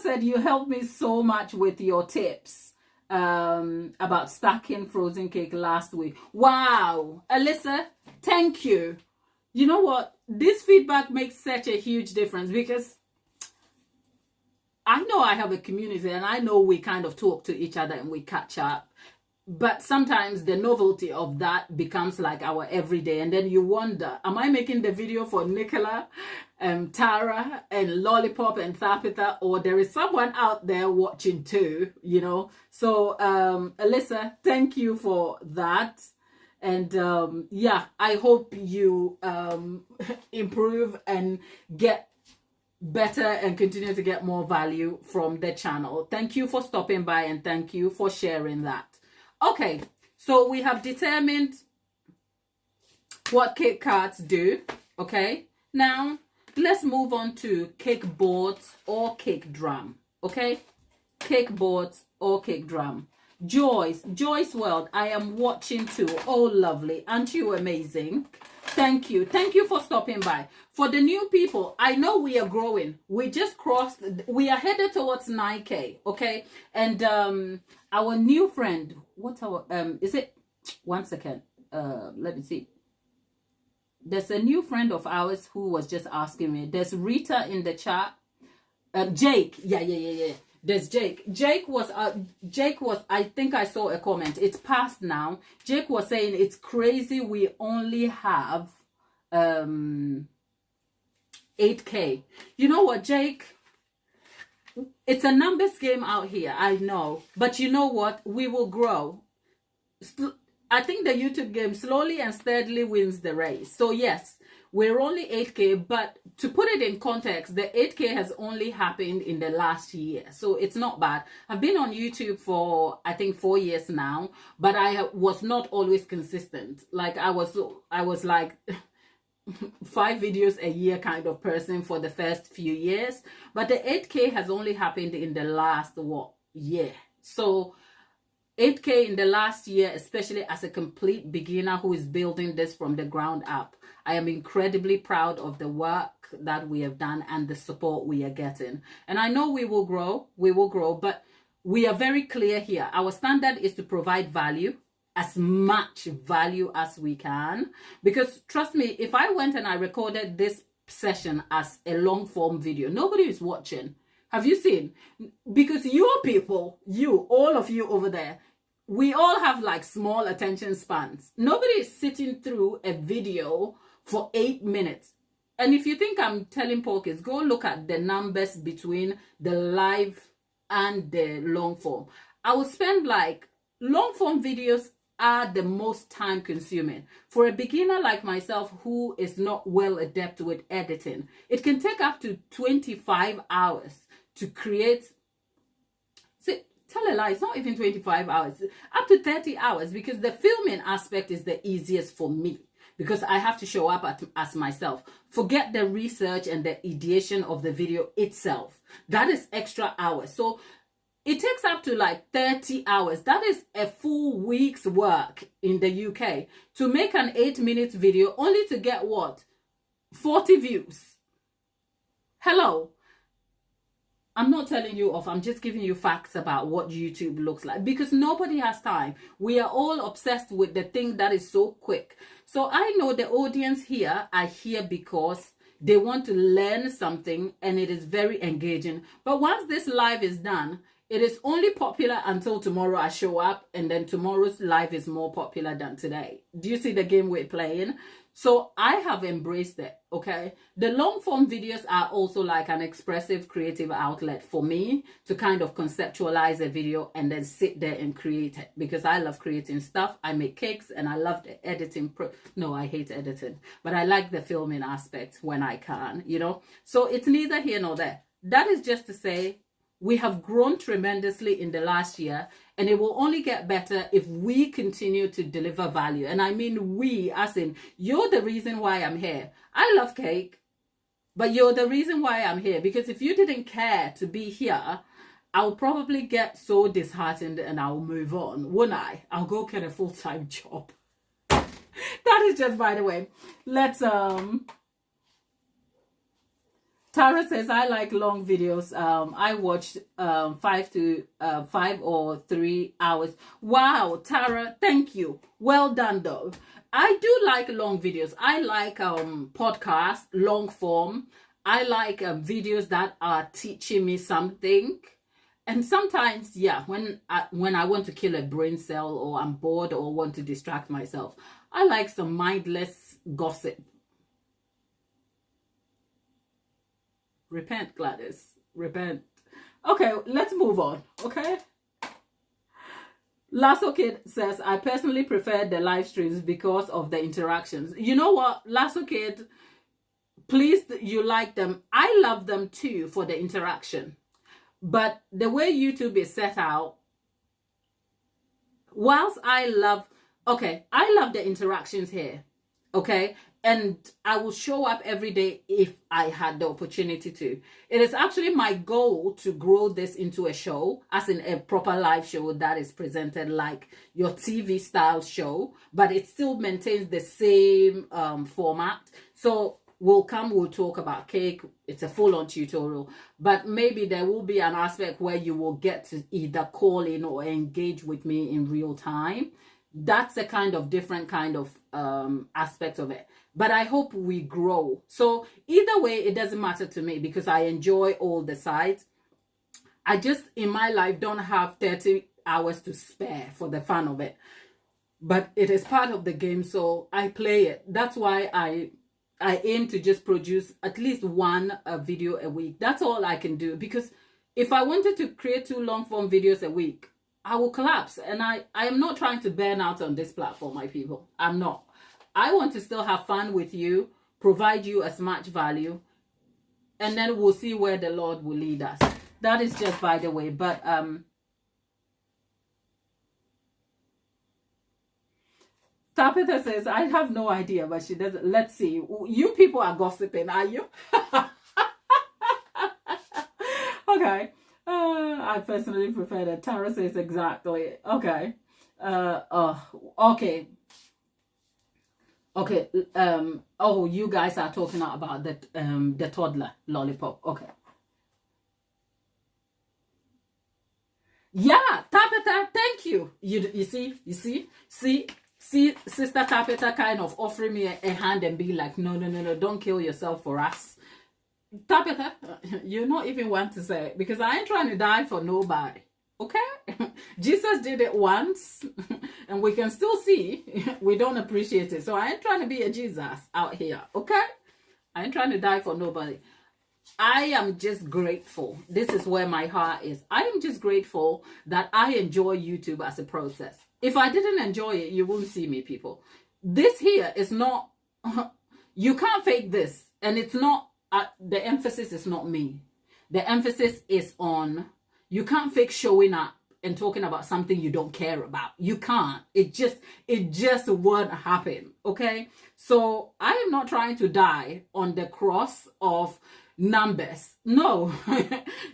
said, you helped me so much with your tips about stacking frozen cake last week. Wow. Alyssa, thank you. You know what? This feedback makes such a huge difference, because I know I have a community and I know we kind of talk to each other and we catch up. But sometimes the novelty of that becomes like our everyday. And then you wonder, am I making the video for Nicola, Tara, and Lollipop and Thapitha, or there is someone out there watching too, you know? So, Alyssa, thank you for that. And yeah, I hope you improve and get better and continue to get more value from the channel. Thank you for stopping by and thank you for sharing that. Okay, so we have determined what cake cards do. Okay, now let's move on to cake boards or cake drum. Okay, cake boards or cake drum. Joyce World, I am watching too. Oh, lovely. Aren't you amazing? Thank you for stopping by. For the new people, I know we are growing. We just crossed, we are headed towards 9K. Okay, and our new friend, what's our is it, one second, let me see. There's a new friend of ours who was just asking me. There's Rita in the chat. Jake, yeah. There's Jake. Jake was, I think I saw a comment. It's past now. Jake was saying it's crazy we only have 8K. You know what, Jake? It's a numbers game out here, I know. But you know what? We will grow. I think the YouTube game slowly and steadily wins the race. So yes, we're only 8K, but to put it in context, the 8K has only happened in the last year. So it's not bad. I've been on YouTube for, I think, 4 years now, but I was not always consistent. Like I was like 5 videos a year kind of person for the first few years. But the 8K has only happened in the last, year. So 8K in the last year, especially as a complete beginner who is building this from the ground up. I am incredibly proud of the work that we have done and the support we are getting. And I know we will grow, but we are very clear here. Our standard is to provide value, as much value as we can. Because trust me, if I went and I recorded this session as a long form video, nobody is watching. Have you seen? Because your people, all of you over there, we all have like small attention spans. Nobody is sitting through a video for 8 minutes. And if you think I'm telling porkies, go look at the numbers between the live and the long form. I will spend like, long form videos are the most time consuming. For a beginner like myself who is not well adept with editing, it can take up to 25 hours to create. Tell a lie, it's not even 25 hours, up to 30 hours, because the filming aspect is the easiest for me, because I have to show up as myself. Forget the research and the ideation of the video itself. That is extra hours. So it takes up to like 30 hours. That is a full week's work in the UK to make an 8-minute video, only to get what? 40 views. Hello. I'm not telling you off. I'm just giving you facts about what YouTube looks like, because nobody has time. We are all obsessed with the thing that is so quick. So I know the audience here are here because they want to learn something, and it is very engaging. But once this live is done, it is only popular until tomorrow I show up, and then tomorrow's live is more popular than today. Do you see the game we're playing? So I have embraced it, okay? The long form videos are also like an expressive creative outlet for me to kind of conceptualize a video and then sit there and create it, because I love creating stuff. I make cakes and I love the editing. No, I hate editing, but I like the filming aspect when I can, you know? So it's neither here nor there. That is just to say, we have grown tremendously in the last year, and it will only get better if we continue to deliver value. And I mean we, as in, you're the reason why I'm here. I love cake, but you're the reason why I'm here. Because if you didn't care to be here, I'll probably get so disheartened and I'll move on, wouldn't I? I'll go get a full-time job. That is just by the way. Let's Tara says, I like long videos. I watched 5 or 3 hours. Wow, Tara, thank you. Well done, though. I do like long videos. I like podcasts, long form. I like videos that are teaching me something. And sometimes, yeah, when I want to kill a brain cell, or I'm bored or want to distract myself, I like some mindless gossip. Repent, Gladys. Repent. Okay, let's move on, okay? Lasso Kid says, I personally prefer the live streams because of the interactions. You know what, Lasso Kid, please, you like them. I love them too for the interaction. But the way YouTube is set out, whilst I love the interactions here, okay? And I will show up every day if I had the opportunity to. It is actually my goal to grow this into a show, as in a proper live show that is presented like your TV style show, but it still maintains the same format. So we'll talk about cake. It's a full-on tutorial, but maybe there will be an aspect where you will get to either call in or engage with me in real time. That's a kind of different kind of aspect of it. But I hope we grow. So either way, it doesn't matter to me, because I enjoy all the sides. I just, in my life, don't have 30 hours to spare for the fun of it. But it is part of the game, so I play it. That's why I aim to just produce at least one video a week. That's all I can do. Because if I wanted to create 2 long-form videos a week, I will collapse. And I am not trying to burn out on this platform, my people. I'm not. I want to still have fun with you, provide you as much value, and then we'll see where the Lord will lead us. That is just by the way. But Tabitha says, I have no idea, but she doesn't. Let's see. You people are gossiping, are you? Okay. I personally prefer that. Tara says exactly. Okay. Okay. Okay. Oh, you guys are talking about the toddler lollipop. Okay. Yeah, Tabitha, thank you. You see, Sister Tabitha kind of offering me a hand and be like, no, don't kill yourself for us. Tabitha, you not even want to say it, because I ain't trying to die for nobody. Okay? Jesus did it once, and we can still see we don't appreciate it. So I ain't trying to be a Jesus out here. Okay? I ain't trying to die for nobody. I am just grateful. This is where my heart is. I am just grateful that I enjoy YouTube as a process. If I didn't enjoy it, you won't see me, people. This here is not, you can't fake this. And it's not, the emphasis is not me. The emphasis is on, you can't fake showing up and talking about something you don't care about. You can't. It just won't happen. Okay? So I am not trying to die on the cross of numbers. No.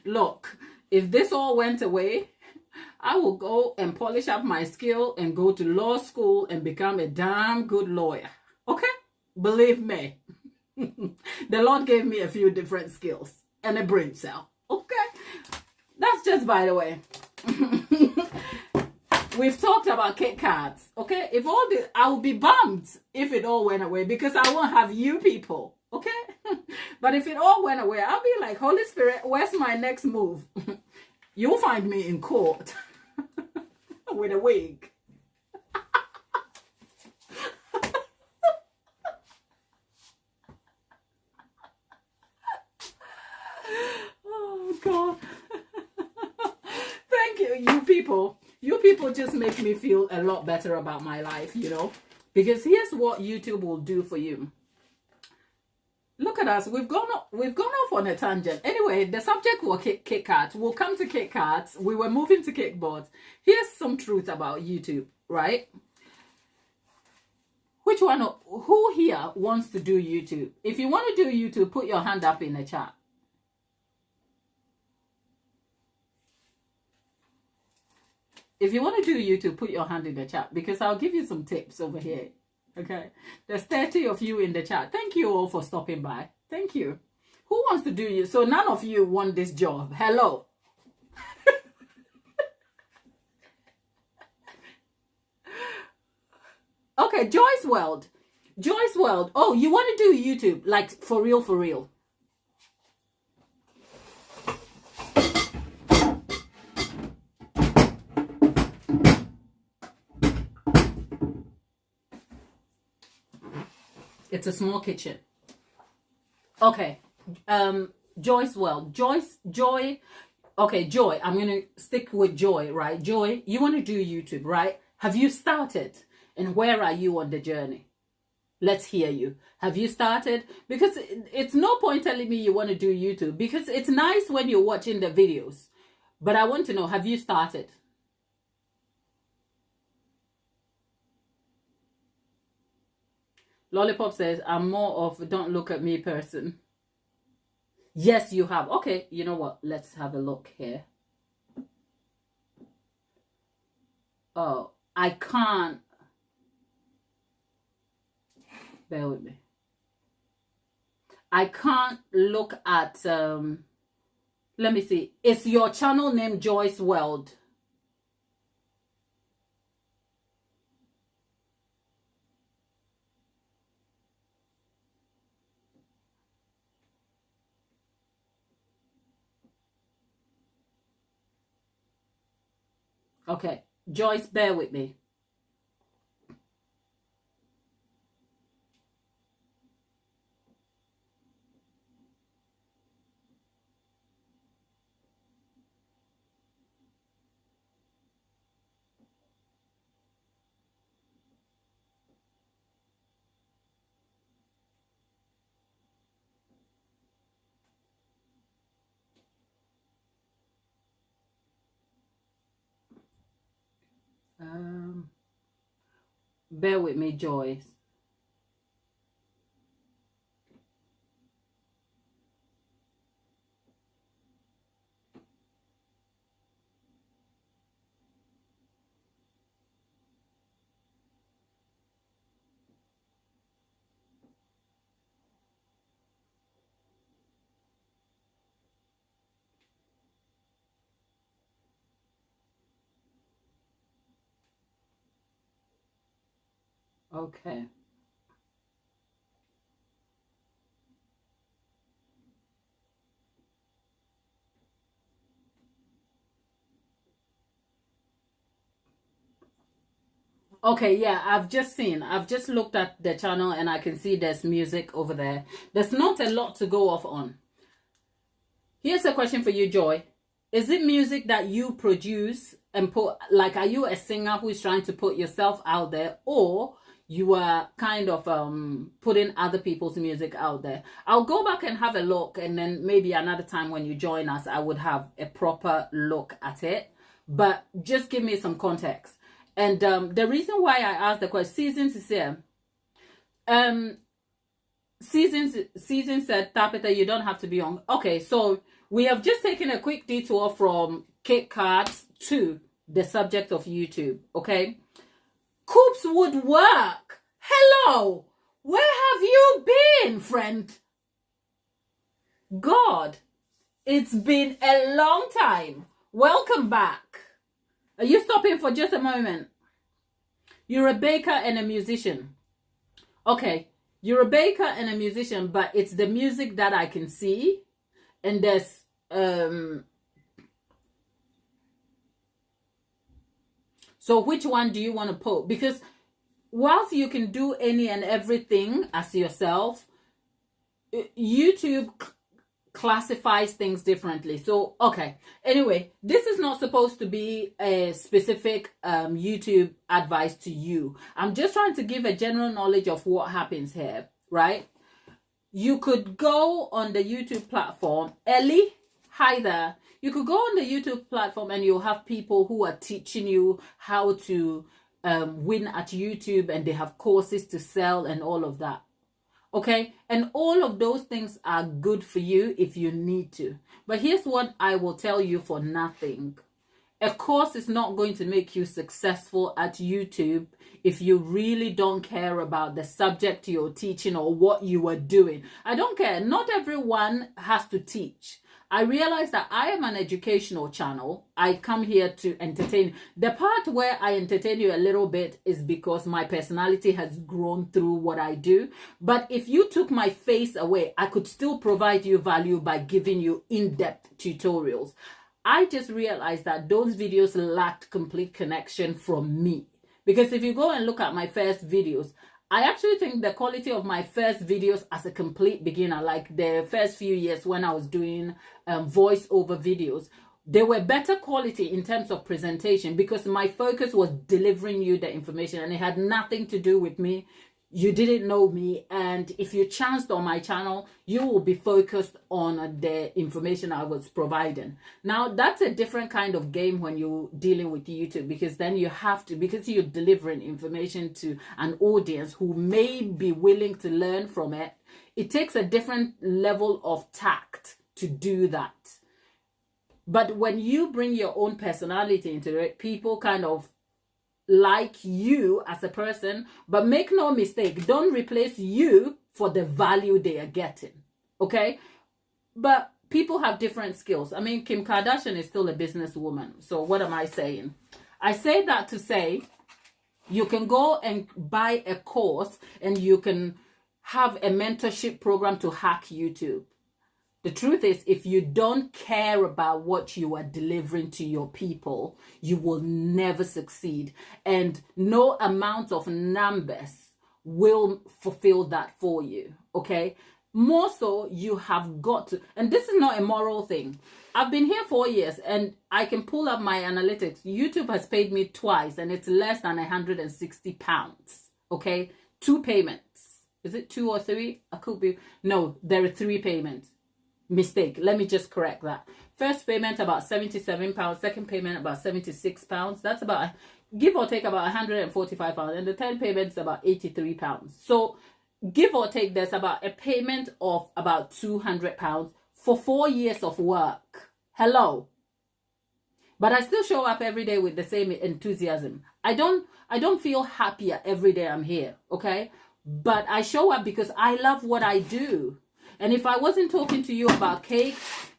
Look, if this all went away, I will go and polish up my skill and go to law school and become a damn good lawyer. Okay? Believe me. The Lord gave me a few different skills and a brain cell. Okay? That's just by the way. We've talked about Kit Kats. Okay? If all this, I will be bummed if it all went away, because I won't have you people. Okay? But if it all went away, I'll be like, Holy Spirit, where's my next move? You'll find me in court with a wig. Oh, God. Thank you, you people. You people just make me feel a lot better about my life, you know? Because here's what YouTube will do for you. Look at us. We've gone off on a tangent. Anyway, the subject was Kit Kats. We'll come to Kit Kats. We were moving to kickboards. Here's some truth about YouTube, right? Who here wants to do YouTube? If you want to do YouTube, put your hand up in the chat. If you want to do YouTube, put your hand in the chat, because I'll give you some tips over here. Okay, there's 30 of you in the chat. Thank you all for stopping by. Thank you. Who wants to do you? So none of you want this job. Hello. Okay, Joyce World. Joyce World. Oh, you want to do YouTube? Like for real, for real. It's a small kitchen. Okay. Joyce World. Joy. Okay, Joy. I'm going to stick with Joy, right? Joy, you want to do YouTube, right? Have you started? And where are you on the journey? Let's hear you. Have you started? Because it's no point telling me you want to do YouTube, because it's nice when you're watching the videos. But I want to know, have you started? Lollipop says, I'm more of a don't look at me person. Yes, you have. Okay, you know what? Let's have a look here. Oh, I can't. Bear with me. I can't look at, let me see. Is your channel name Joyce World? Okay, Joyce, bear with me. Bear with me, Joyce. Okay. Okay, yeah, I've just looked at the channel and I can see there's music over there. There's not a lot to go off on. Here's a question for you, Joy. Is it music that you produce and put, like, are you a singer who is trying to put yourself out there, or you are kind of putting other people's music out there? I'll go back and have a look, and then maybe another time when you join us, I would have a proper look at it. But just give me some context. And the reason why I asked the question, Seasons is here. Season said, Tapita, you don't have to be on. Okay, so we have just taken a quick detour from cake cards to the subject of YouTube, okay? Coops would work. Hello, where have you been, friend? God, it's been a long time. Welcome back. Are you stopping for just a moment? You're a baker and a musician. Okay, you're a baker and a musician, but it's the music that I can see. And there's so which one do you want to put? Because whilst you can do any and everything as yourself, YouTube classifies things differently. So okay, anyway, this is not supposed to be a specific YouTube advice to you. I'm just trying to give a general knowledge of what happens here, right? You could go on the YouTube platform. Ellie, hi there. You could go on the YouTube platform and you'll have people who are teaching you how to win at YouTube, and they have courses to sell and all of that. Okay, and all of those things are good for you if you need to. But here's what I will tell you for nothing. A course is not going to make you successful at YouTube if you really don't care about the subject you're teaching or what you are doing. I don't care. Not everyone has to teach. I realize that I am an educational channel. I come here to entertain. The part where I entertain you a little bit is because my personality has grown through what I do. But if you took my face away, I could still provide you value by giving you in-depth tutorials. I just realized that those videos lacked complete connection from me. Because if you go and look at my first videos, I actually think the quality of my first videos as a complete beginner, like the first few years when I was doing voiceover videos, they were better quality in terms of presentation because my focus was delivering you the information and it had nothing to do with me. You didn't know me, and if you chanced on my channel, you will be focused on the information I was providing. Now, that's a different kind of game when you're dealing with YouTube, because then you have to, because you're delivering information to an audience who may be willing to learn from it, it takes a different level of tact to do that. But when you bring your own personality into it, people kind of like you as a person. But make no mistake, don't replace you for the value they are getting, okay? But people have different skills. I mean, Kim Kardashian is still a businesswoman. So what am I saying? I say that to say you can go and buy a course and you can have a mentorship program to hack YouTube. The truth is, if you don't care about what you are delivering to your people, you will never succeed. And no amount of numbers will fulfill that for you, okay? More so, you have got to, and this is not a moral thing. I've been here 4 years and I can pull up my analytics. YouTube has paid me twice and it's less than £160, okay? 2 payments. Is it 2 or 3? I could be, no, there are 3 payments. Mistake. Let me just correct that. First payment about £77. Second payment about £76. That's about give or take about £145, and the 10 payments about £83. So give or take, there's about a payment of about £200 for 4 years of work. Hello. But I still show up every day with the same enthusiasm. I don't feel happier every day I'm here, okay? But I show up because I love what I do. And if I wasn't talking to you about cakes,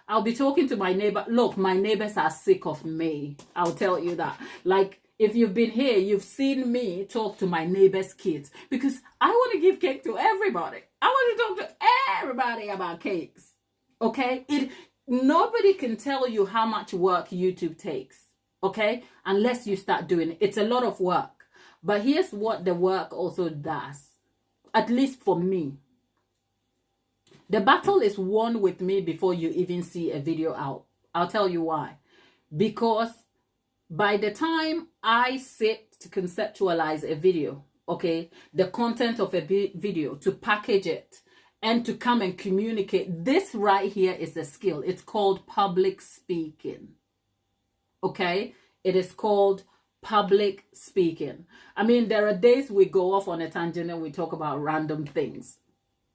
I'll be talking to my neighbor. Look, my neighbors are sick of me. I'll tell you that. Like, if you've been here, you've seen me talk to my neighbor's kids because I want to give cake to everybody. I want to talk to everybody about cakes, okay? Nobody can tell you how much work YouTube takes, okay? Unless you start doing it. It's a lot of work. But here's what the work also does, at least for me. The battle is won with me before you even see a video out. I'll tell you why. Because by the time I sit to conceptualize a video, okay, the content of a video, to package it, and to come and communicate, this right here is a skill. It's called public speaking, okay? It is called public speaking. I mean, there are days we go off on a tangent and we talk about random things.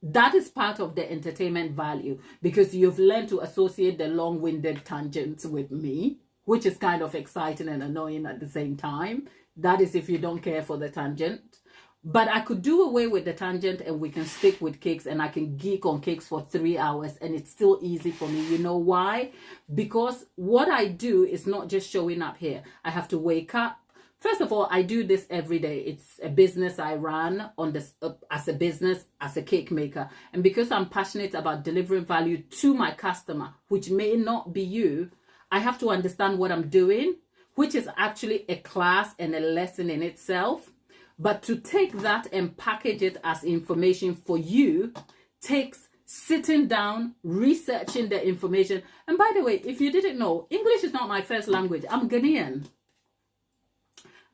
That is part of the entertainment value, because you've learned to associate the long-winded tangents with me, which is kind of exciting and annoying at the same time. That is if you don't care for the tangent. But I could do away with the tangent and we can stick with cakes, and I can geek on cakes for 3 hours and it's still easy for me. You know why? Because what I do is not just showing up here. I have to wake up. First of all, I do this every day. It's a business I run on this as a business, as a cake maker. And because I'm passionate about delivering value to my customer, which may not be you, I have to understand what I'm doing, which is actually a class and a lesson in itself. But to take that and package it as information for you takes sitting down, researching the information. And by the way, if you didn't know, English is not my first language. I'm Ghanaian.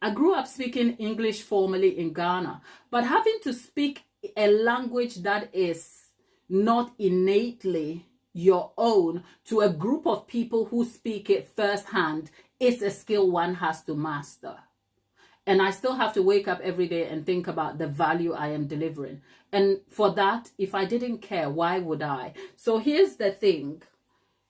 I grew up speaking English formally in Ghana, but having to speak a language that is not innately your own to a group of people who speak it firsthand is a skill one has to master. And I still have to wake up every day and think about the value I am delivering. And for that, if I didn't care, why would I? So here's the thing.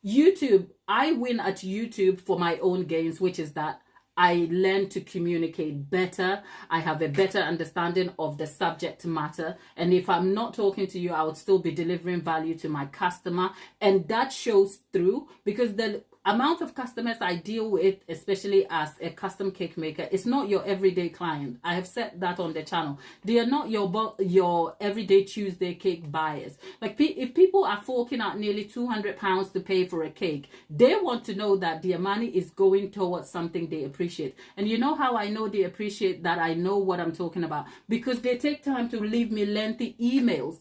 YouTube, I win at YouTube for my own gains, which is that I learn to communicate better. I have a better understanding of the subject matter. And if I'm not talking to you, I would still be delivering value to my customer. And that shows through, because the amount of customers I deal with, especially as a custom cake maker, is not your everyday client. I have said that on the channel. They are not your everyday Tuesday cake buyers. Like, if people are forking out nearly £200 to pay for a cake, they want to know that their money is going towards something they appreciate. And you know how I know they appreciate that? I know what I'm talking about, because they take time to leave me lengthy emails.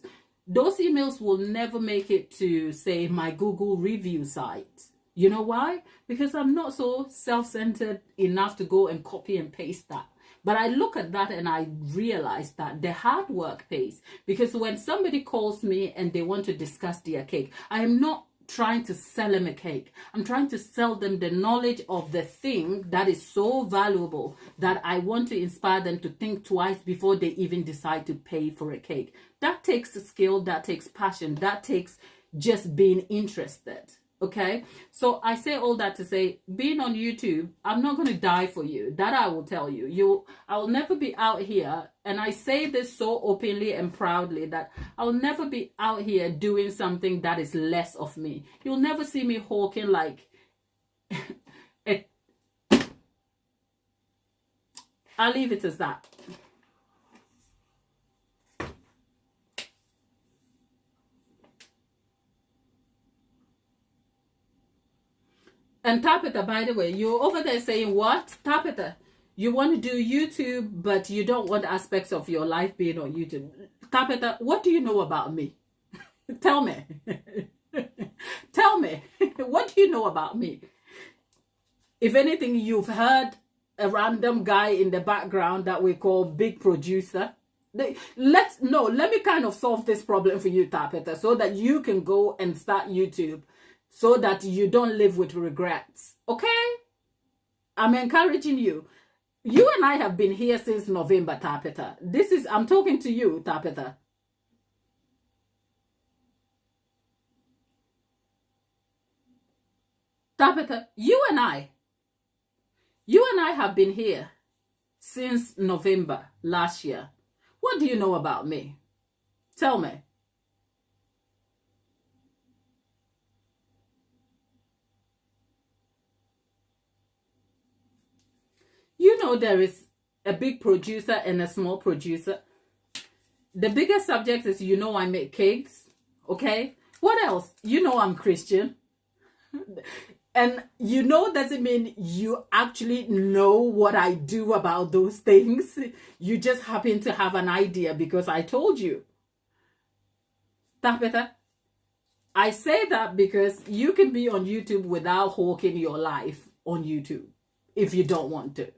Those emails will never make it to, say, my Google review site. You know why? Because I'm not so self-centered enough to go and copy and paste that. But I look at that and I realize that the hard work pays. Because when somebody calls me and they want to discuss their cake, I am not trying to sell them a cake. I'm trying to sell them the knowledge of the thing that is so valuable that I want to inspire them to think twice before they even decide to pay for a cake. That takes skill, that takes passion, that takes just being interested. Okay, so I say all that to say, being on YouTube, I'm not going to die for you. That I will tell you. I will never be out here, and I say this so openly and proudly, that I'll never be out here doing something that is less of me. You'll never see me hawking like I'll leave it as that. And Tapita, by the way, you're over there saying what? Tapita, you want to do YouTube, but you don't want aspects of your life being on YouTube. Tapita, what do you know about me? Tell me. Tell me. What do you know about me? If anything, you've heard a random guy in the background that we call big producer. Let me kind of solve this problem for you, Tapita, so that you can go and start YouTube, so that you don't live with regrets. Okay? I'm encouraging you. You and I have been here since November, Tapeta. I'm talking to you, Tapeta. Tapeta, you and I have been here since November last year. What do you know about me? Tell me. You know there is a big producer and a small producer. The biggest subject is, you know, I make cakes, okay? What else? You know I'm Christian. And you know doesn't mean you actually know what I do about those things. You just happen to have an idea because I told you. Tapeta, I say that because you can be on YouTube without hawking your life on YouTube if you don't want to.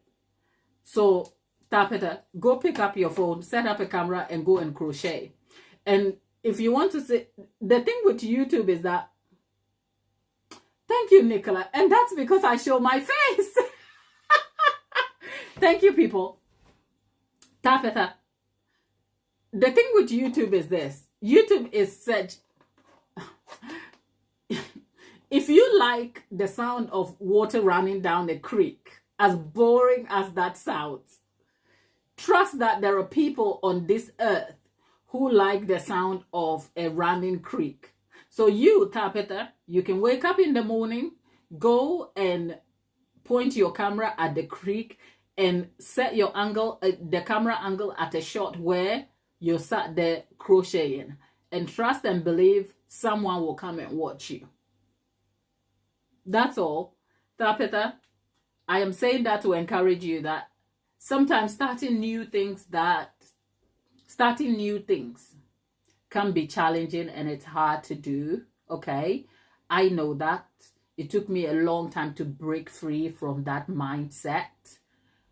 So, Tapeta, go pick up your phone, set up a camera, and go and crochet. And if you want to say, the thing with YouTube is that, thank you, Nicola, and that's because I show my face. Thank you, people. Tapeta, the thing with YouTube is this. YouTube is such... If you like the sound of water running down a creek, as boring as that sounds, trust that there are people on this earth who like the sound of a running creek. So you, Tapeta, you can wake up in the morning, go and point your camera at the creek and set your angle, the camera angle at a shot where you sat there crocheting. And trust and believe someone will come and watch you. That's all. Tapeta, I am saying that to encourage you that sometimes starting new things can be challenging and it's hard to do, okay? I know that. It took me a long time to break free from that mindset.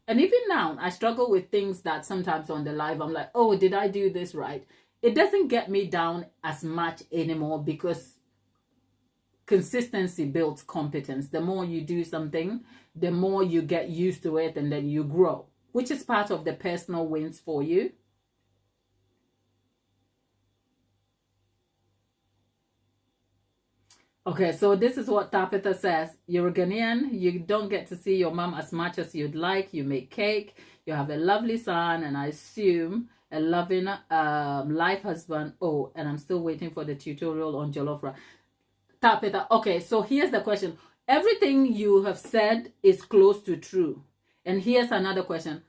And even now, I struggle with things that sometimes on the live, I'm like, oh, did I do this right? It doesn't get me down as much anymore because consistency builds competence. The more you do something, the more you get used to it and then you grow, which is part of the personal wins for you. Okay, so this is what Tapeta says. You're a Ghanaian. You don't get to see your mom as much as you'd like. You make cake. You have a lovely son, and I assume a loving life husband. Oh, and I'm still waiting for the tutorial on jollof rice. Tapeta, okay, so here's the question. Everything you have said is close to true. And here's another question.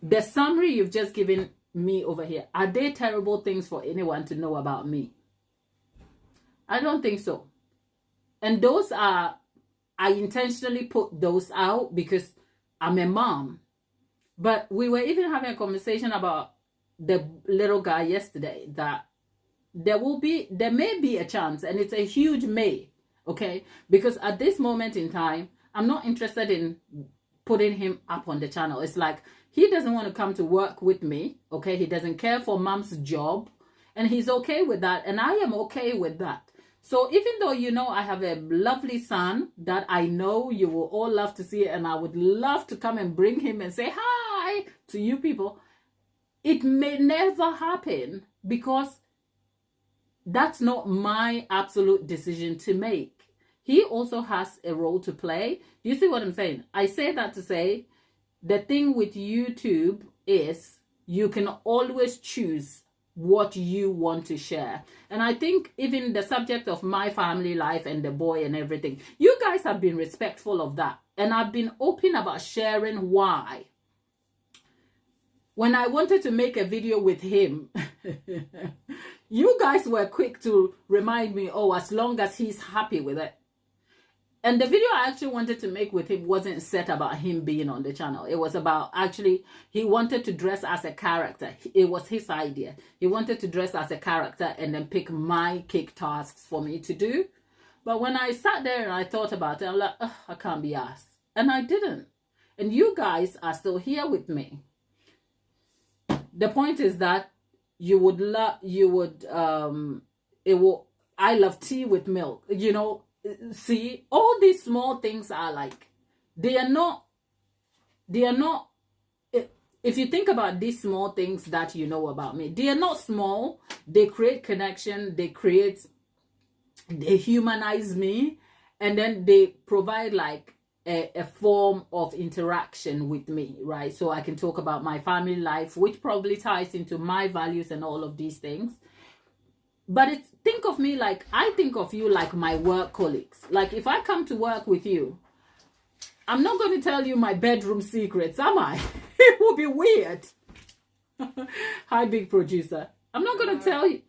The summary you've just given me over here, are they terrible things for anyone to know about me? I don't think so. And those are, I intentionally put those out because I'm a mom. But we were even having a conversation about the little guy yesterday that there may be a chance, and it's a huge may, okay? Because at this moment in time, I'm not interested in putting him up on the channel. It's like, he doesn't want to come to work with me, okay? He doesn't care for mom's job, and he's okay with that, and I am okay with that. So even though, you know, I have a lovely son that I know you will all love to see, and I would love to come and bring him and say hi to you people, it may never happen because that's not my absolute decision to make. He also has a role to play. Do you see what I'm saying? I say that to say the thing with YouTube is you can always choose what you want to share. And I think even the subject of my family life and the boy and everything, you guys have been respectful of that. And I've been open about sharing why. When I wanted to make a video with him, you guys were quick to remind me, oh, as long as he's happy with it. And the video I actually wanted to make with him wasn't set about him being on the channel. It was about actually, he wanted to dress as a character. It was his idea. He wanted to dress as a character and then pick my cake tasks for me to do. But when I sat there and I thought about it, I'm like, I can't be asked. And I didn't. And you guys are still here with me. The point is that I love tea with milk, you know. See, all these small things are like, they are not if you think about these small things that you know about me, they are not small. They create connection. They humanize me, and then they provide like a form of interaction with me, right? So I can talk about my family life, which probably ties into my values and all of these things. But think of me like, I think of you like my work colleagues. Like if I come to work with you, I'm not going to tell you my bedroom secrets, am I? It would be weird. Hi, big producer. I'm not going to tell you.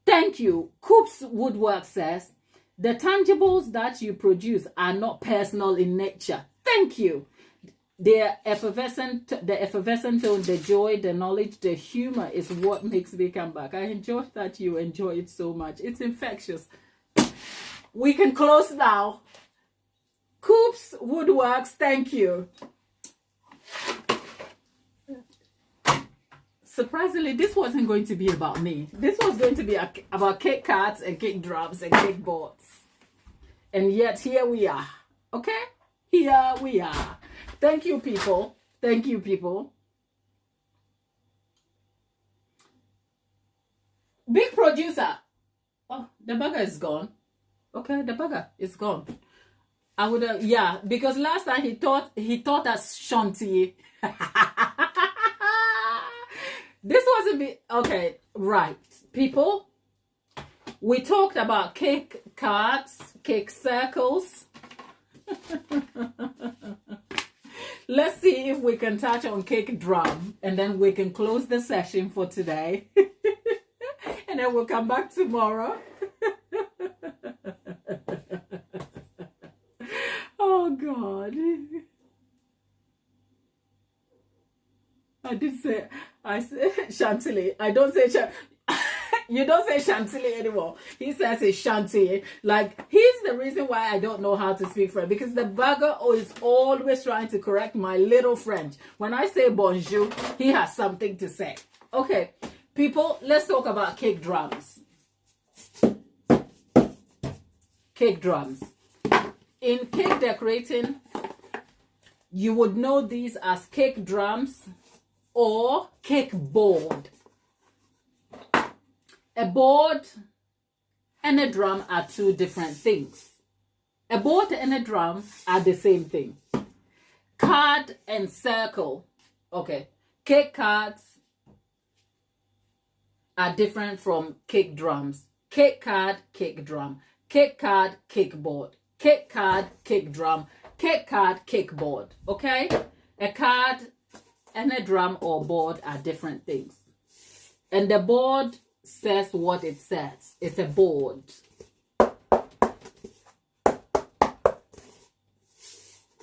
Thank you. Coops Woodwork says, the tangibles that you produce are not personal in nature. Thank you. The effervescent tone, the joy, the knowledge, the humor is what makes me come back. I enjoy that you enjoy it so much. It's infectious. We can close now. Coops Woodworks, thank you. Surprisingly, this wasn't going to be about me. This was going to be about cake cards and cake drums and cake boards. And yet here we are. Okay? Here we are. Thank you, people. Thank you, people. Big producer. Oh, the burger is gone. Okay, the burger is gone. I would have, yeah, because last time he taught us Shanti. This wasn't me. Okay, right. People, we talked about cake cards, cake circles. Let's see if we can touch on cake drum, and then we can close the session for today. And then we'll come back tomorrow. Oh God. I said Chantilly. I don't say you don't say Chantilly anymore. He says it's Chantilly. Like, he's the reason why I don't know how to speak French, because the bugger is always trying to correct my little French. When I say bonjour, he has something to say. Okay, people, let's talk about cake drums. Cake drums. In cake decorating, you would know these as cake drums or cake board. A board and a drum are two different things. A board and a drum are the same thing. Card and circle. Okay. Cake cards are different from cake drums. Cake card, cake drum. Cake card, cake board. Cake card, cake drum. Cake card, cake board. Okay? A card and a drum or board are different things. And the board says what it says. It's a board.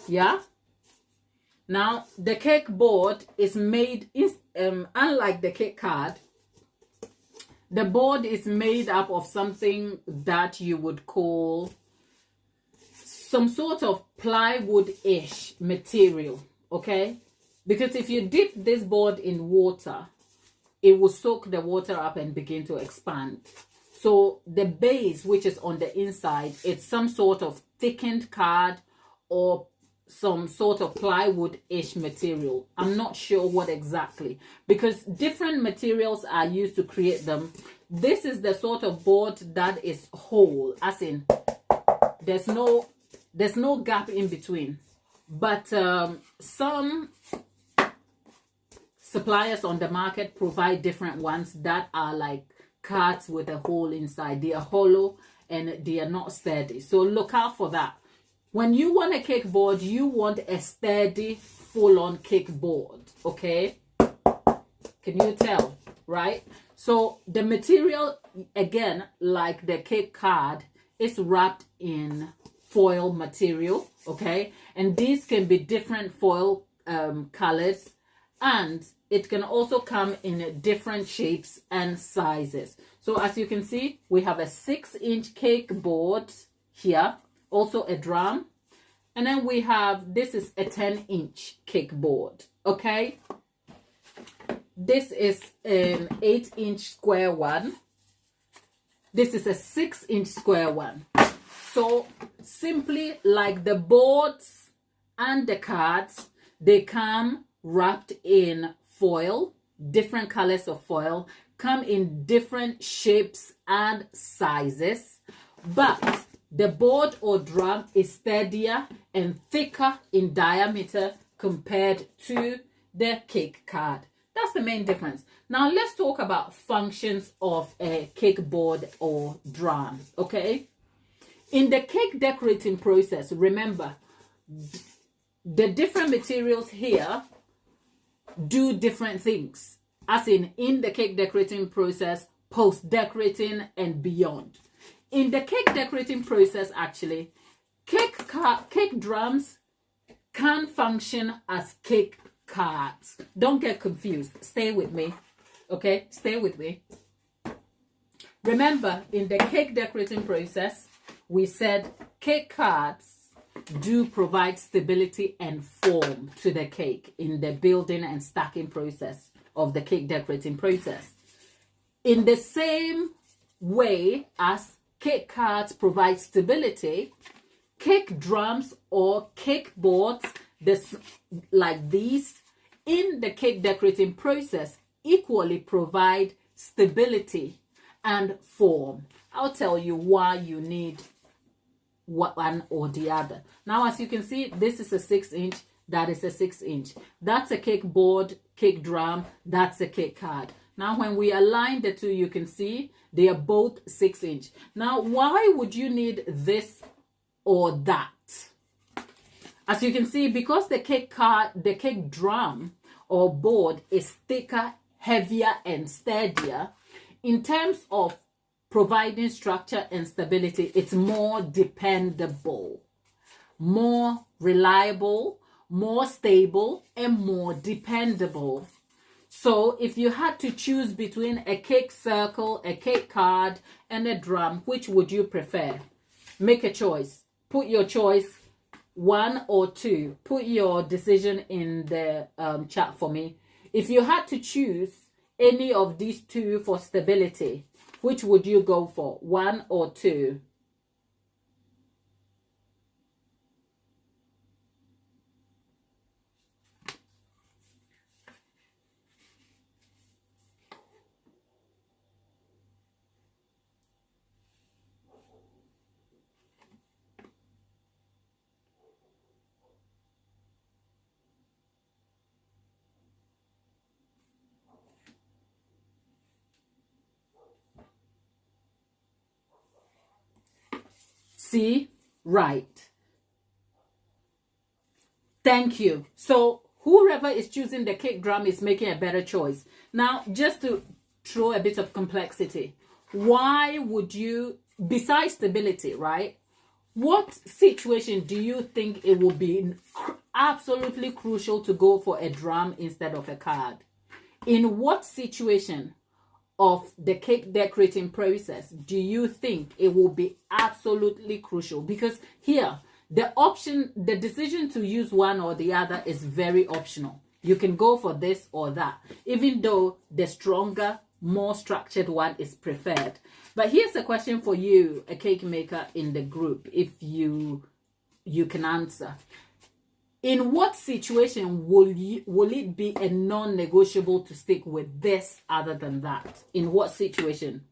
Yeah? Now, the cake board is made, unlike the cake card, the board is made up of something that you would call some sort of plywood-ish material, okay? Because if you dip this board in water, it will soak the water up and begin to expand. So the base, which is on the inside, it's some sort of thickened card or some sort of plywood-ish material. I'm not sure what exactly, because different materials are used to create them. This is the sort of board that is whole, as in there's no gap in between. But some suppliers on the market provide different ones that are like cards with a hole inside. They are hollow and they are not steady. So look out for that. When you want a cake board, you want a steady, full-on cake board, okay? Can you tell, right? So the material, again, like the cake card, is wrapped in foil material, okay? And these can be different foil colors, and it can also come in different shapes and sizes. So as you can see, we have a 6-inch cake board here, also a drum, and then we have, this is a 10-inch cake board, okay? This is an 8-inch square one. This is a 6-inch square one. So simply like the boards and the cards, they come wrapped in foil, different colors of foil, come in different shapes and sizes, but the board or drum is steadier and thicker in diameter compared to the cake card. That's the main difference. Now let's talk about functions of a cake board or drum, okay? In the cake decorating process, remember, the different materials here do different things, as in the cake decorating process, post decorating and beyond. In the cake decorating process, actually, cake drums can function as cake cards. Don't get confused. Stay with me. Okay, stay with me. Remember, in the cake decorating process, we said cake cards do provide stability and form to the cake in the building and stacking process of the cake decorating process. In the same way as cake cards provide stability, cake drums or cake boards, like these, in the cake decorating process, equally provide stability and form. I'll tell you why you need one or the other. Now, as you can see, this is a 6-inch, that is a 6-inch. That's a cake board, cake drum, that's a cake card. Now, when we align the two, you can see they are both 6-inch. Now, why would you need this or that? As you can see, because the cake drum or board is thicker, heavier, and steadier, in terms of providing structure and stability, it's more dependable, more reliable, more stable, and more dependable. So if you had to choose between a cake circle, a cake card, and a drum, which would you prefer? Make a choice. Put your choice, 1 or 2. Put your decision in the chat for me. If you had to choose any of these two for stability, which would you go for, 1 or 2? See, right. Thank you. So whoever is choosing the cake drum is making a better choice. Now, just to throw a bit of complexity, why would you, besides stability, right? What situation do you think it would be absolutely crucial to go for a drum instead of a card? In what situation of the cake decorating process do you think it will be absolutely crucial? Because here, the decision to use one or the other is very optional. You can go for this or that, even though the stronger, more structured one is preferred. But here's a question for you, a cake maker in the group, if you can answer. In what situation will it be a non-negotiable to stick with this other than that? In what situation?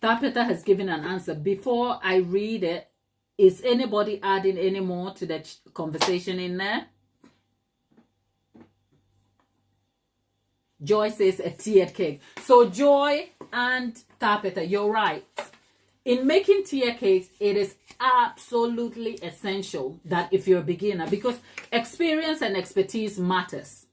Tapeta has given an answer. Before I read it, is anybody adding any more to the conversation in there? Joy says a tiered cake. So Joy and Tapeta, you're right. In making tier cakes, it is absolutely essential that if you're a beginner, because experience and expertise matters.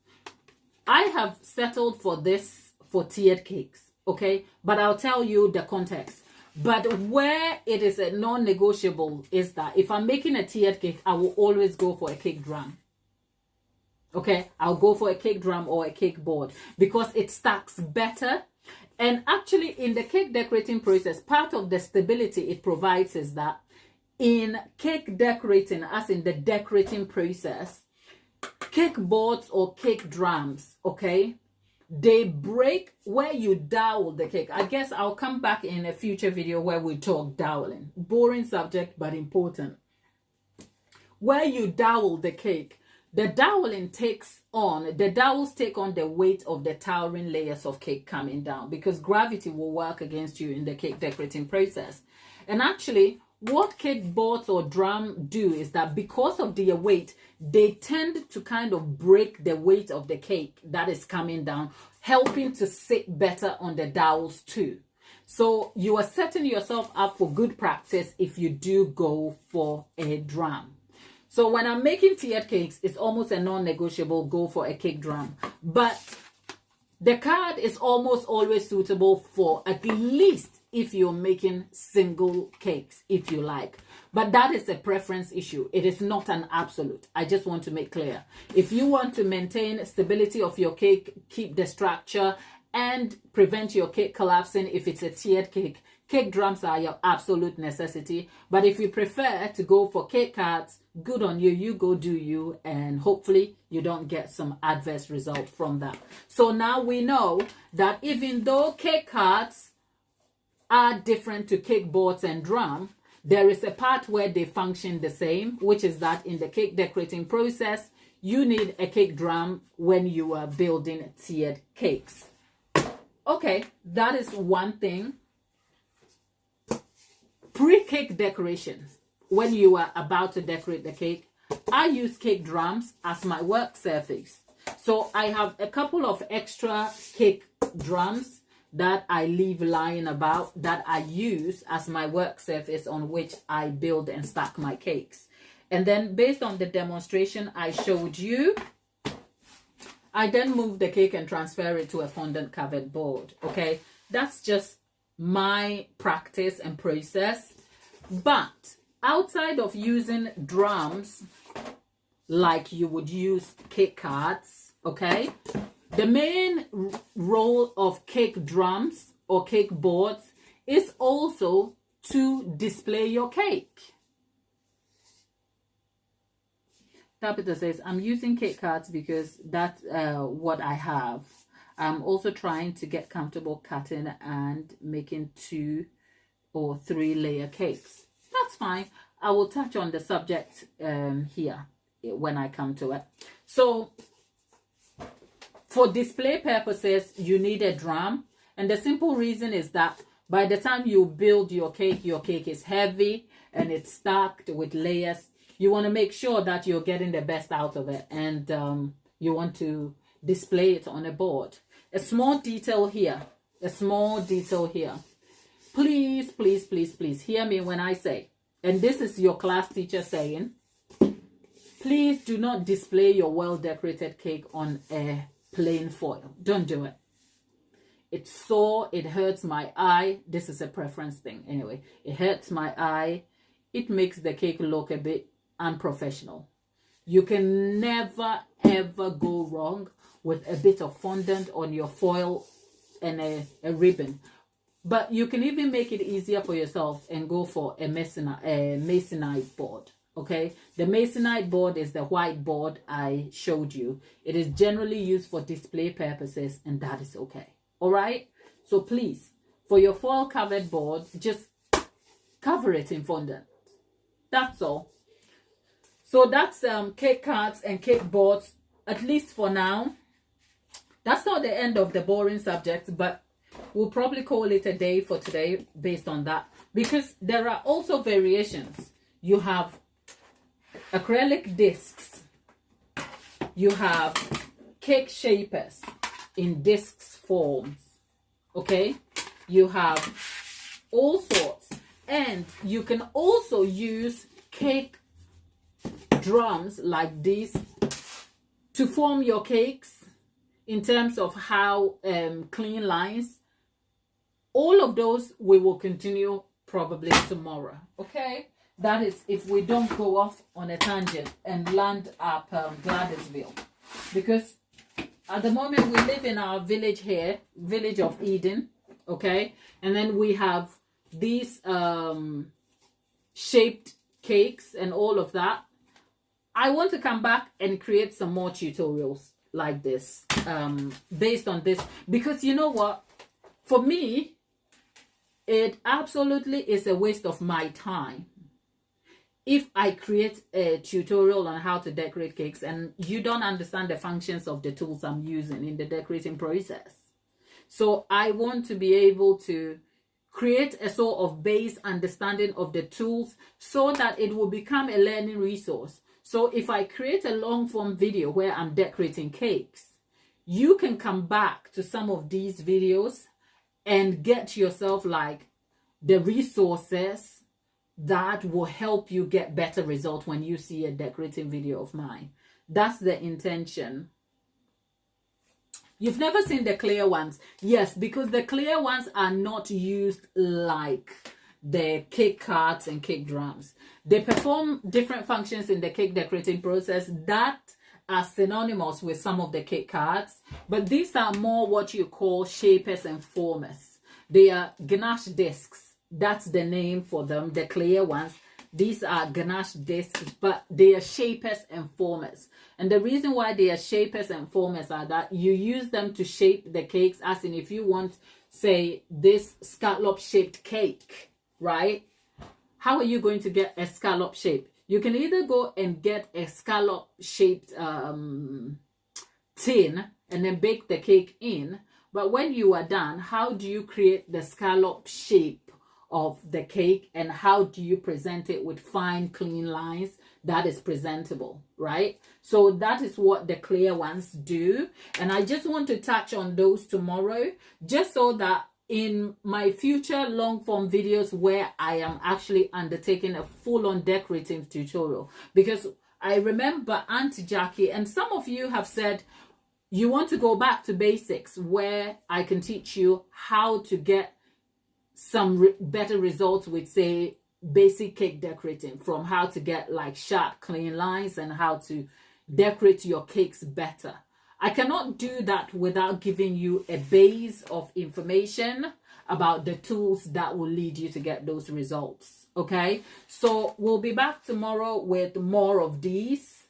I have settled for this for tiered cakes, okay? But I'll tell you the context. But where it is a non-negotiable is that if I'm making a tiered cake, I will always go for a cake drum. Okay, I'll go for a cake drum or a cake board because it stacks better. And actually in the cake decorating process, part of the stability it provides is that in cake decorating, as in the decorating process, cake boards or cake drums, okay, they break where you dowel the cake. I guess I'll come back in a future video where we talk doweling. Boring subject, but important. Where you dowel the cake, the dowels take on the weight of the towering layers of cake coming down, because gravity will work against you in the cake decorating process. And actually, what cake boards or drum do is that because of their weight, they tend to kind of break the weight of the cake that is coming down, helping to sit better on the dowels too. So you are setting yourself up for good practice if you do go for a drum. So when I'm making tiered cakes, it's almost a non-negotiable, go for a cake drum. But the card is almost always suitable for at least if you're making single cakes, if you like. But that is a preference issue. It is not an absolute. I just want to make clear. If you want to maintain stability of your cake, keep the structure, and prevent your cake collapsing if it's a tiered cake, cake drums are your absolute necessity. But if you prefer to go for cake cards, good on you. You go do you, and hopefully you don't get some adverse result from that. So now we know that even though cake cards are different to cake boards and drum, there is a part where they function the same, which is that in the cake decorating process, you need a cake drum when you are building tiered cakes. Okay, that is one thing. Pre-cake decoration, when you are about to decorate the cake, I use cake drums as my work surface. So I have a couple of extra cake drums that I leave lying about that I use as my work surface on which I build and stack my cakes. And then based on the demonstration I showed you, I then move the cake and transfer it to a fondant covered board. Okay, that's just my practice and process. But outside of using drums like you would use cake cards, okay, the main role of cake drums or cake boards is also to display your cake. Tabitha says, I'm using cake cards because that's what I have. I'm also trying to get comfortable cutting and making 2 or 3 layer cakes. That's fine. I will touch on the subject here when I come to it. So for display purposes, you need a drum. And the simple reason is that by the time you build your cake is heavy and it's stacked with layers. You want to make sure that you're getting the best out of it, and you want to display it on a board. A small detail here. Please, please, please, please hear me when I say, and this is your class teacher saying, please do not display your well-decorated cake on a plain foil. Don't do it. It's sore. It hurts my eye. This is a preference thing. Anyway, it hurts my eye. It makes the cake look a bit unprofessional. You can never ever go wrong with a bit of fondant on your foil and a ribbon. But you can even make it easier for yourself and go for a masonite board. Okay, the masonite board is the white board I showed you. It is generally used for display purposes, and that is okay. All right, so please, for your foil covered board, just cover it in fondant. That's all. So that's cake cards and cake boards, at least for now. That's not the end of the boring subject, but we'll probably call it a day for today based on that, because there are also variations. You have acrylic discs. You have cake shapers in discs forms. Okay, you have all sorts, and you can also use cake drums like these to form your cakes in terms of how clean lines. All of those we will continue probably tomorrow. Okay, that is if we don't go off on a tangent and land up Gladysville, because at the moment we live in our village here, village of Eden. Okay, and then we have these shaped cakes and all of that. I want to come back and create some more tutorials like this, based on this, because you know what, for me, it absolutely is a waste of my time if I create a tutorial on how to decorate cakes and you don't understand the functions of the tools I'm using in the decorating process. So I want to be able to create a sort of base understanding of the tools so that it will become a learning resource. So if I create a long form video where I'm decorating cakes, you can come back to some of these videos and get yourself like the resources that will help you get better results when you see a decorating video of mine. That's the intention. You've never seen the clear ones. Yes, because the clear ones are not used like the cake cards and cake drums. They perform different functions in the cake decorating process that are synonymous with some of the cake cards, but these are more what you call shapers and formers. They are ganache discs. That's the name for them, the clear ones. These are ganache discs, but they are shapers and formers. And the reason why they are shapers and formers are that you use them to shape the cakes, as in if you want, say, this scallop shaped cake, right? How are you going to get a scallop shape? You can either go and get a scallop shaped tin and then bake the cake in. But when you are done, how do you create the scallop shape of the cake, and how do you present it with fine clean lines that is presentable, right? So that is what the clear ones do, and I just want to touch on those tomorrow, just so that in my future long form videos where I am actually undertaking a full-on decorating tutorial, because I remember Auntie Jackie and some of you have said you want to go back to basics where I can teach you how to get some better results with, say, basic cake decorating, from how to get like sharp clean lines and how to decorate your cakes better. I cannot do that without giving you a base of information about the tools that will lead you to get those results. Okay, so we'll be back tomorrow with more of these,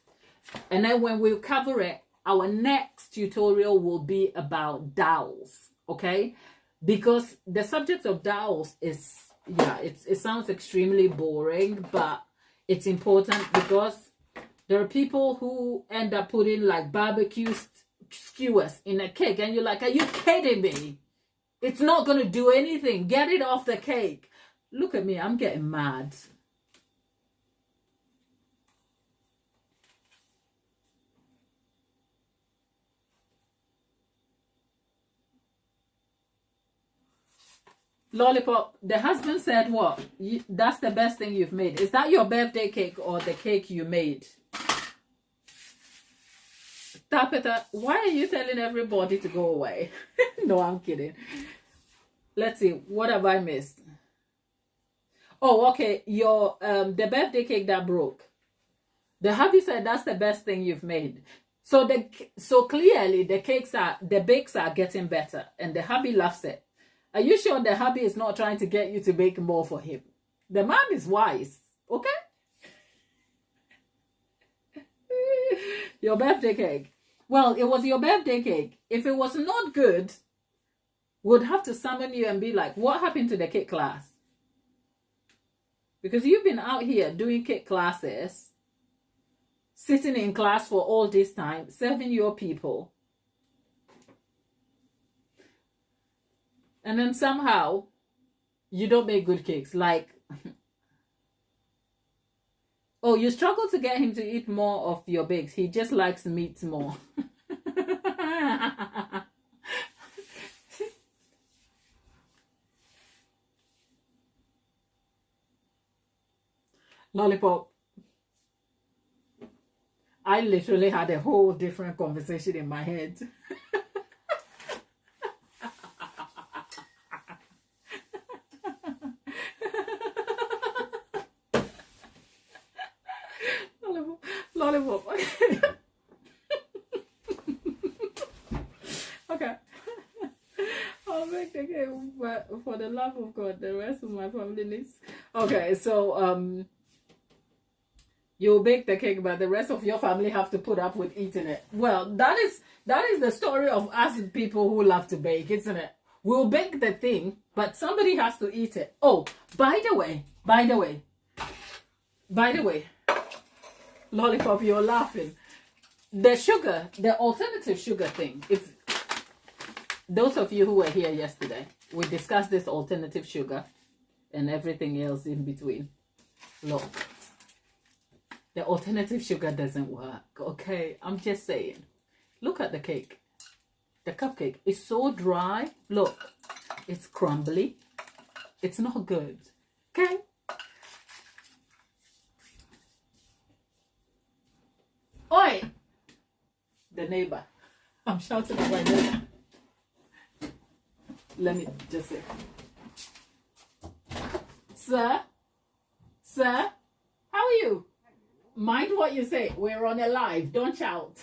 and then when we cover it, our next tutorial will be about dowels. Okay, because the subject of dowels is, yeah, it sounds extremely boring, but it's important because there are people who end up putting like barbecue skewers in a cake and you're like, are you kidding me? It's not going to do anything. Get it off the cake. Look at me, I'm getting mad. Lollipop, the husband said what? That's the best thing you've made. Is that your birthday cake or the cake you made? Tapeta, why are you telling everybody to go away? No, I'm kidding. Let's see, what have I missed? Oh, okay, your the birthday cake that broke. The hubby said that's the best thing you've made. So clearly the bakes are getting better, and the hubby loves it. Are you sure the hubby is not trying to get you to bake more for him? The man is wise, okay? Your birthday cake. Well, it was your birthday cake. If it was not good, we'd have to summon you and be like, what happened to the cake class? Because you've been out here doing cake classes, sitting in class for all this time, serving your people. And then somehow you don't make good cakes. Like, oh, you struggle to get him to eat more of your bakes. He just likes meats more. Lollipop, I literally had a whole different conversation in my head. Lollipop. Okay. I'll make the cake, but for the love of God, the rest of my family needs. Okay, so You'll bake the cake, but the rest of your family have to put up with eating it. Well, that is the story of us people who love to bake, isn't it? We'll bake the thing, but somebody has to eat it. Oh, by the way, Lollipop, you're laughing. The sugar, the alternative sugar thing. If those of you who were here yesterday, we discussed this alternative sugar and everything else in between. Look, the alternative sugar doesn't work, okay? I'm just saying. Look at the cake. The cupcake is so dry. Look, it's crumbly. It's not good, okay? Oi! The neighbor. I'm shouting at my neighbor. Let me just say. Sir? Sir? How are you? Mind what you say. We're on a live. Don't shout.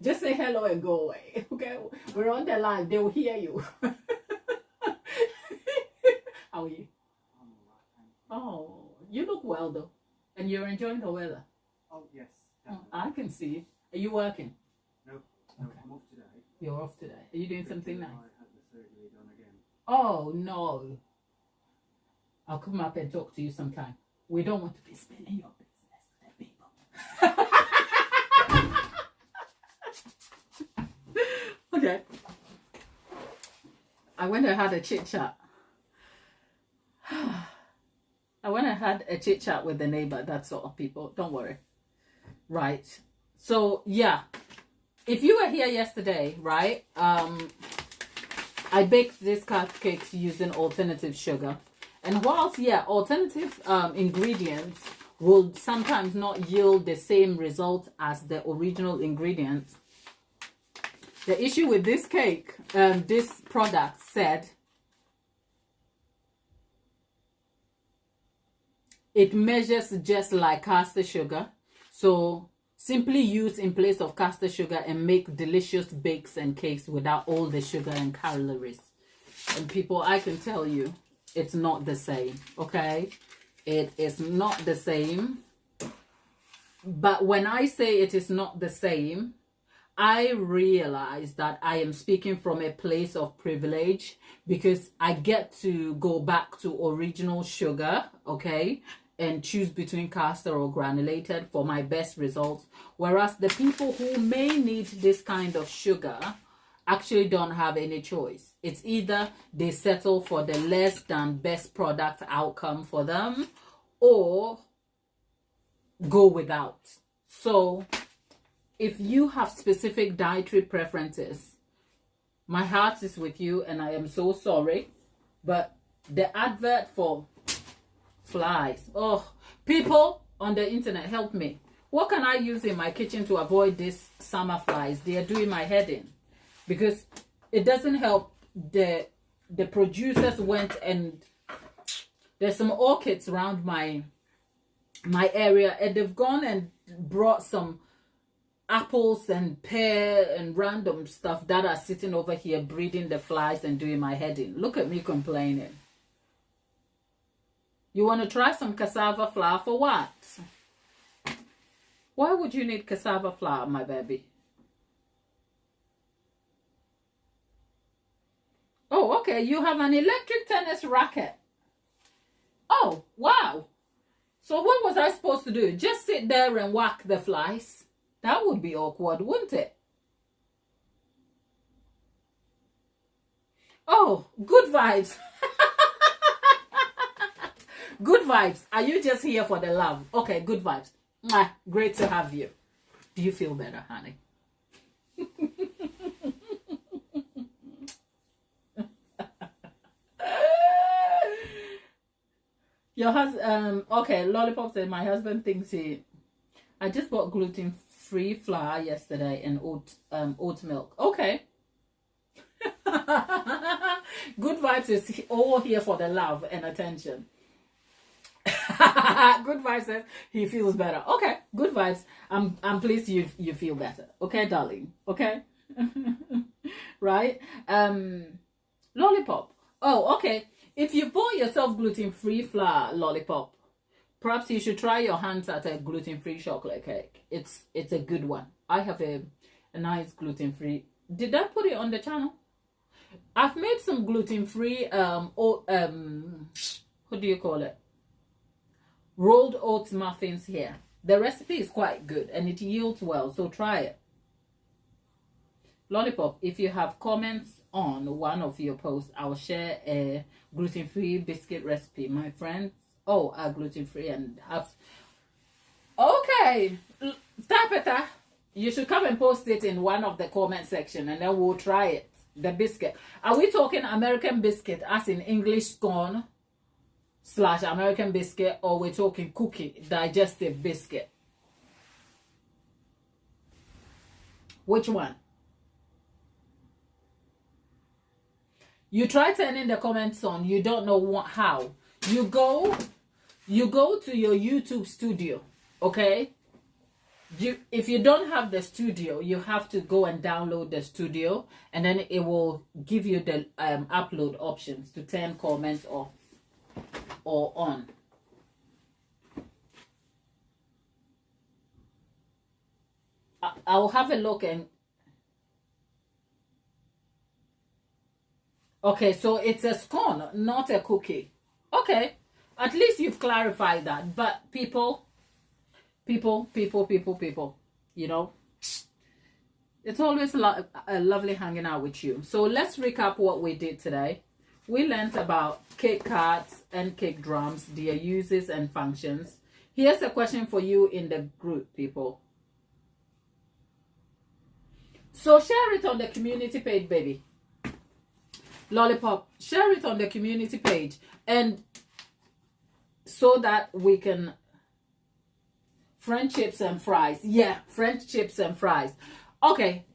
Just say hello and go away. Okay? We're on the live. They will hear you. How are you? Oh, you look well though. And you're enjoying the weather. Oh, yes. I can see. Are you working? No, Okay. I'm off today. You're off today. Are you doing something nice? I had the surgery done again. Oh, no. I'll come up and talk to you sometime. We don't want to be spilling your business to the people. Okay. I went and had a chit chat. I went and had a chit chat with the neighbor, that sort of people. Don't worry. Right. So, yeah. If you were here yesterday, right, I baked these cupcakes using alternative sugar. And whilst, yeah, alternative ingredients will sometimes not yield the same result as the original ingredients, the issue with this cake, this product said, it measures just like caster sugar. So simply use in place of caster sugar and make delicious bakes and cakes without all the sugar and calories. And people, I can tell you, it's not the same, okay? It is not the same. But when I say it is not the same, I realize that I am speaking from a place of privilege because I get to go back to original sugar, okay? And choose between caster or granulated for my best results. Whereas the people who may need this kind of sugar actually don't have any choice. It's either they settle for the less than best product outcome for them or go without. So if you have specific dietary preferences, my heart is with you and I am so sorry. But the advert for flies. Oh, people on the internet, help me. What can I use in my kitchen to avoid these summer flies? They are doing my head in. Because it doesn't help. The producers went and there's some orchids around my area and they've gone and brought some apples and pear and random stuff that are sitting over here breeding the flies and doing my head in. Look at me complaining. You want to try some cassava flour for what? Why would you need cassava flour, my baby? Oh, okay. You have an electric tennis racket. Oh, wow. So what was I supposed to do? Just sit there and whack the flies? That would be awkward, wouldn't it? Oh, good vibes. Good vibes. Are you just here for the love? Okay, good vibes. Mwah, great to have you. Do you feel better, honey? Your husband, okay, Lollipop said, my husband thinks I just bought gluten-free flour yesterday and oat milk. Okay. Good vibes is all here for the love and attention. Good vibes says he feels better. Okay, good vibes. I'm pleased you feel better. Okay, darling. Okay. Right? Lollipop. Oh, okay. If you bought yourself gluten-free flour, Lollipop, perhaps you should try your hands at a gluten-free chocolate cake. It's a good one. I have a nice gluten-free. Did I put it on the channel? I've made some gluten-free what do you call it? Rolled oats muffins here. The recipe is quite good and it yields well, so try it. Lollipop, if you have comments on one of your posts, I'll share a gluten-free biscuit recipe. My friends are gluten-free and have. Okay, Tapeta, you should come and post it in one of the comment section and then we'll try it. The biscuit. Are we talking American biscuit as in English scone / American biscuit, or we're talking cookie, digestive biscuit? Which one? You try turning the comments on, you don't know how. You go to your YouTube studio, okay? If you don't have the studio, you have to go and download the studio, and then it will give you the upload options to turn comments off or on. I'll have a look and okay, so it's a scone, not a cookie. Okay, at least you've clarified that. But people, you know, it's always lovely hanging out with you. So let's recap what we did today. We learned about cake cards and cake drums, their uses and functions. Here's a question for you in the group, people. So share it on the community page, baby. Lollipop, share it on the community page, and so that we can. French chips and fries. Yeah, French chips and fries. Okay,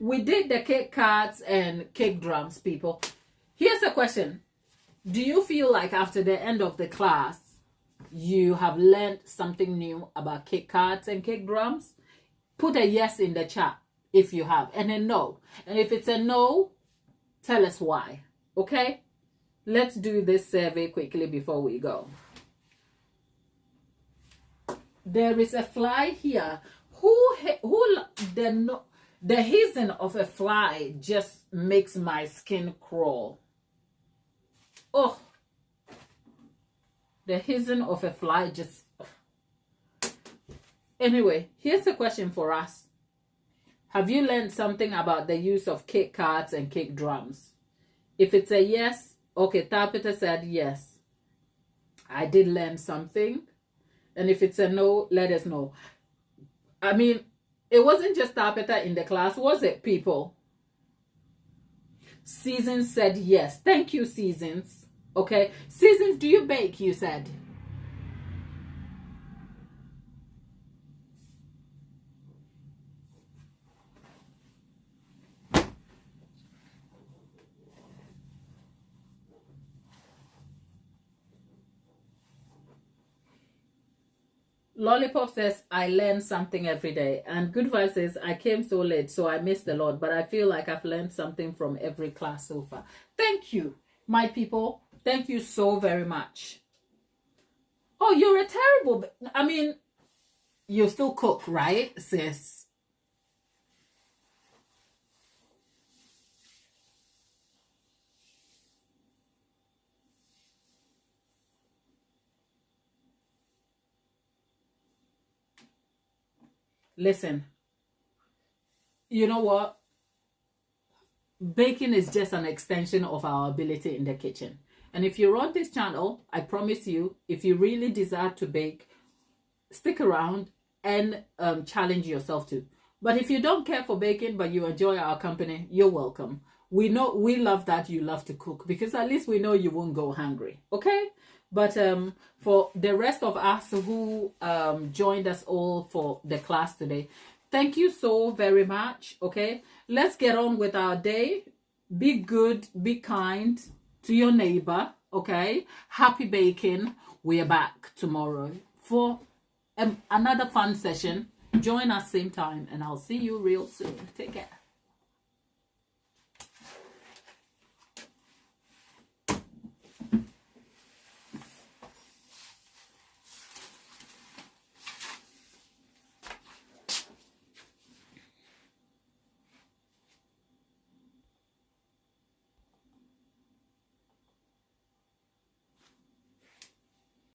we did the cake cards and cake drums, people. Here's a question. Do you feel like after the end of the class, you have learned something new about cake cards and cake drums? Put a yes in the chat if you have, and a no. And if it's a no, tell us why. Okay? Let's do this survey quickly before we go. There is a fly here. The hissing of a fly just makes my skin crawl. Oh, the hissing of a fly just. Anyway, here's a question for us. Have you learned something about the use of cake cards and cake drums? If it's a yes, okay, Tapita said yes. I did learn something. And if it's a no, let us know. I mean, it wasn't just Tapita in the class, was it, people? Seasons said yes. Thank you, Seasons. Okay. Seasons, do you bake, you said? Lollipop says, I learn something every day. And Good Vibe says, I came so late, so I missed a lot, but I feel like I've learned something from every class so far. Thank you, my people. Thank you so very much. Oh, you're a terrible... I mean, you still cook, right, sis? Listen, you know what? Baking is just an extension of our ability in the kitchen. And if you're on this channel, I promise you, if you really desire to bake, stick around and challenge yourself too. But if you don't care for baking, but you enjoy our company, you're welcome. We know, we love that you love to cook, because at least we know you won't go hungry. Okay? But for the rest of us who joined us all for the class today, thank you so very much. Okay, let's get on with our day. Be good, be kind to your neighbor. Okay, happy baking. We are back tomorrow for another fun session. Join us same time, and I'll see you real soon. Take care.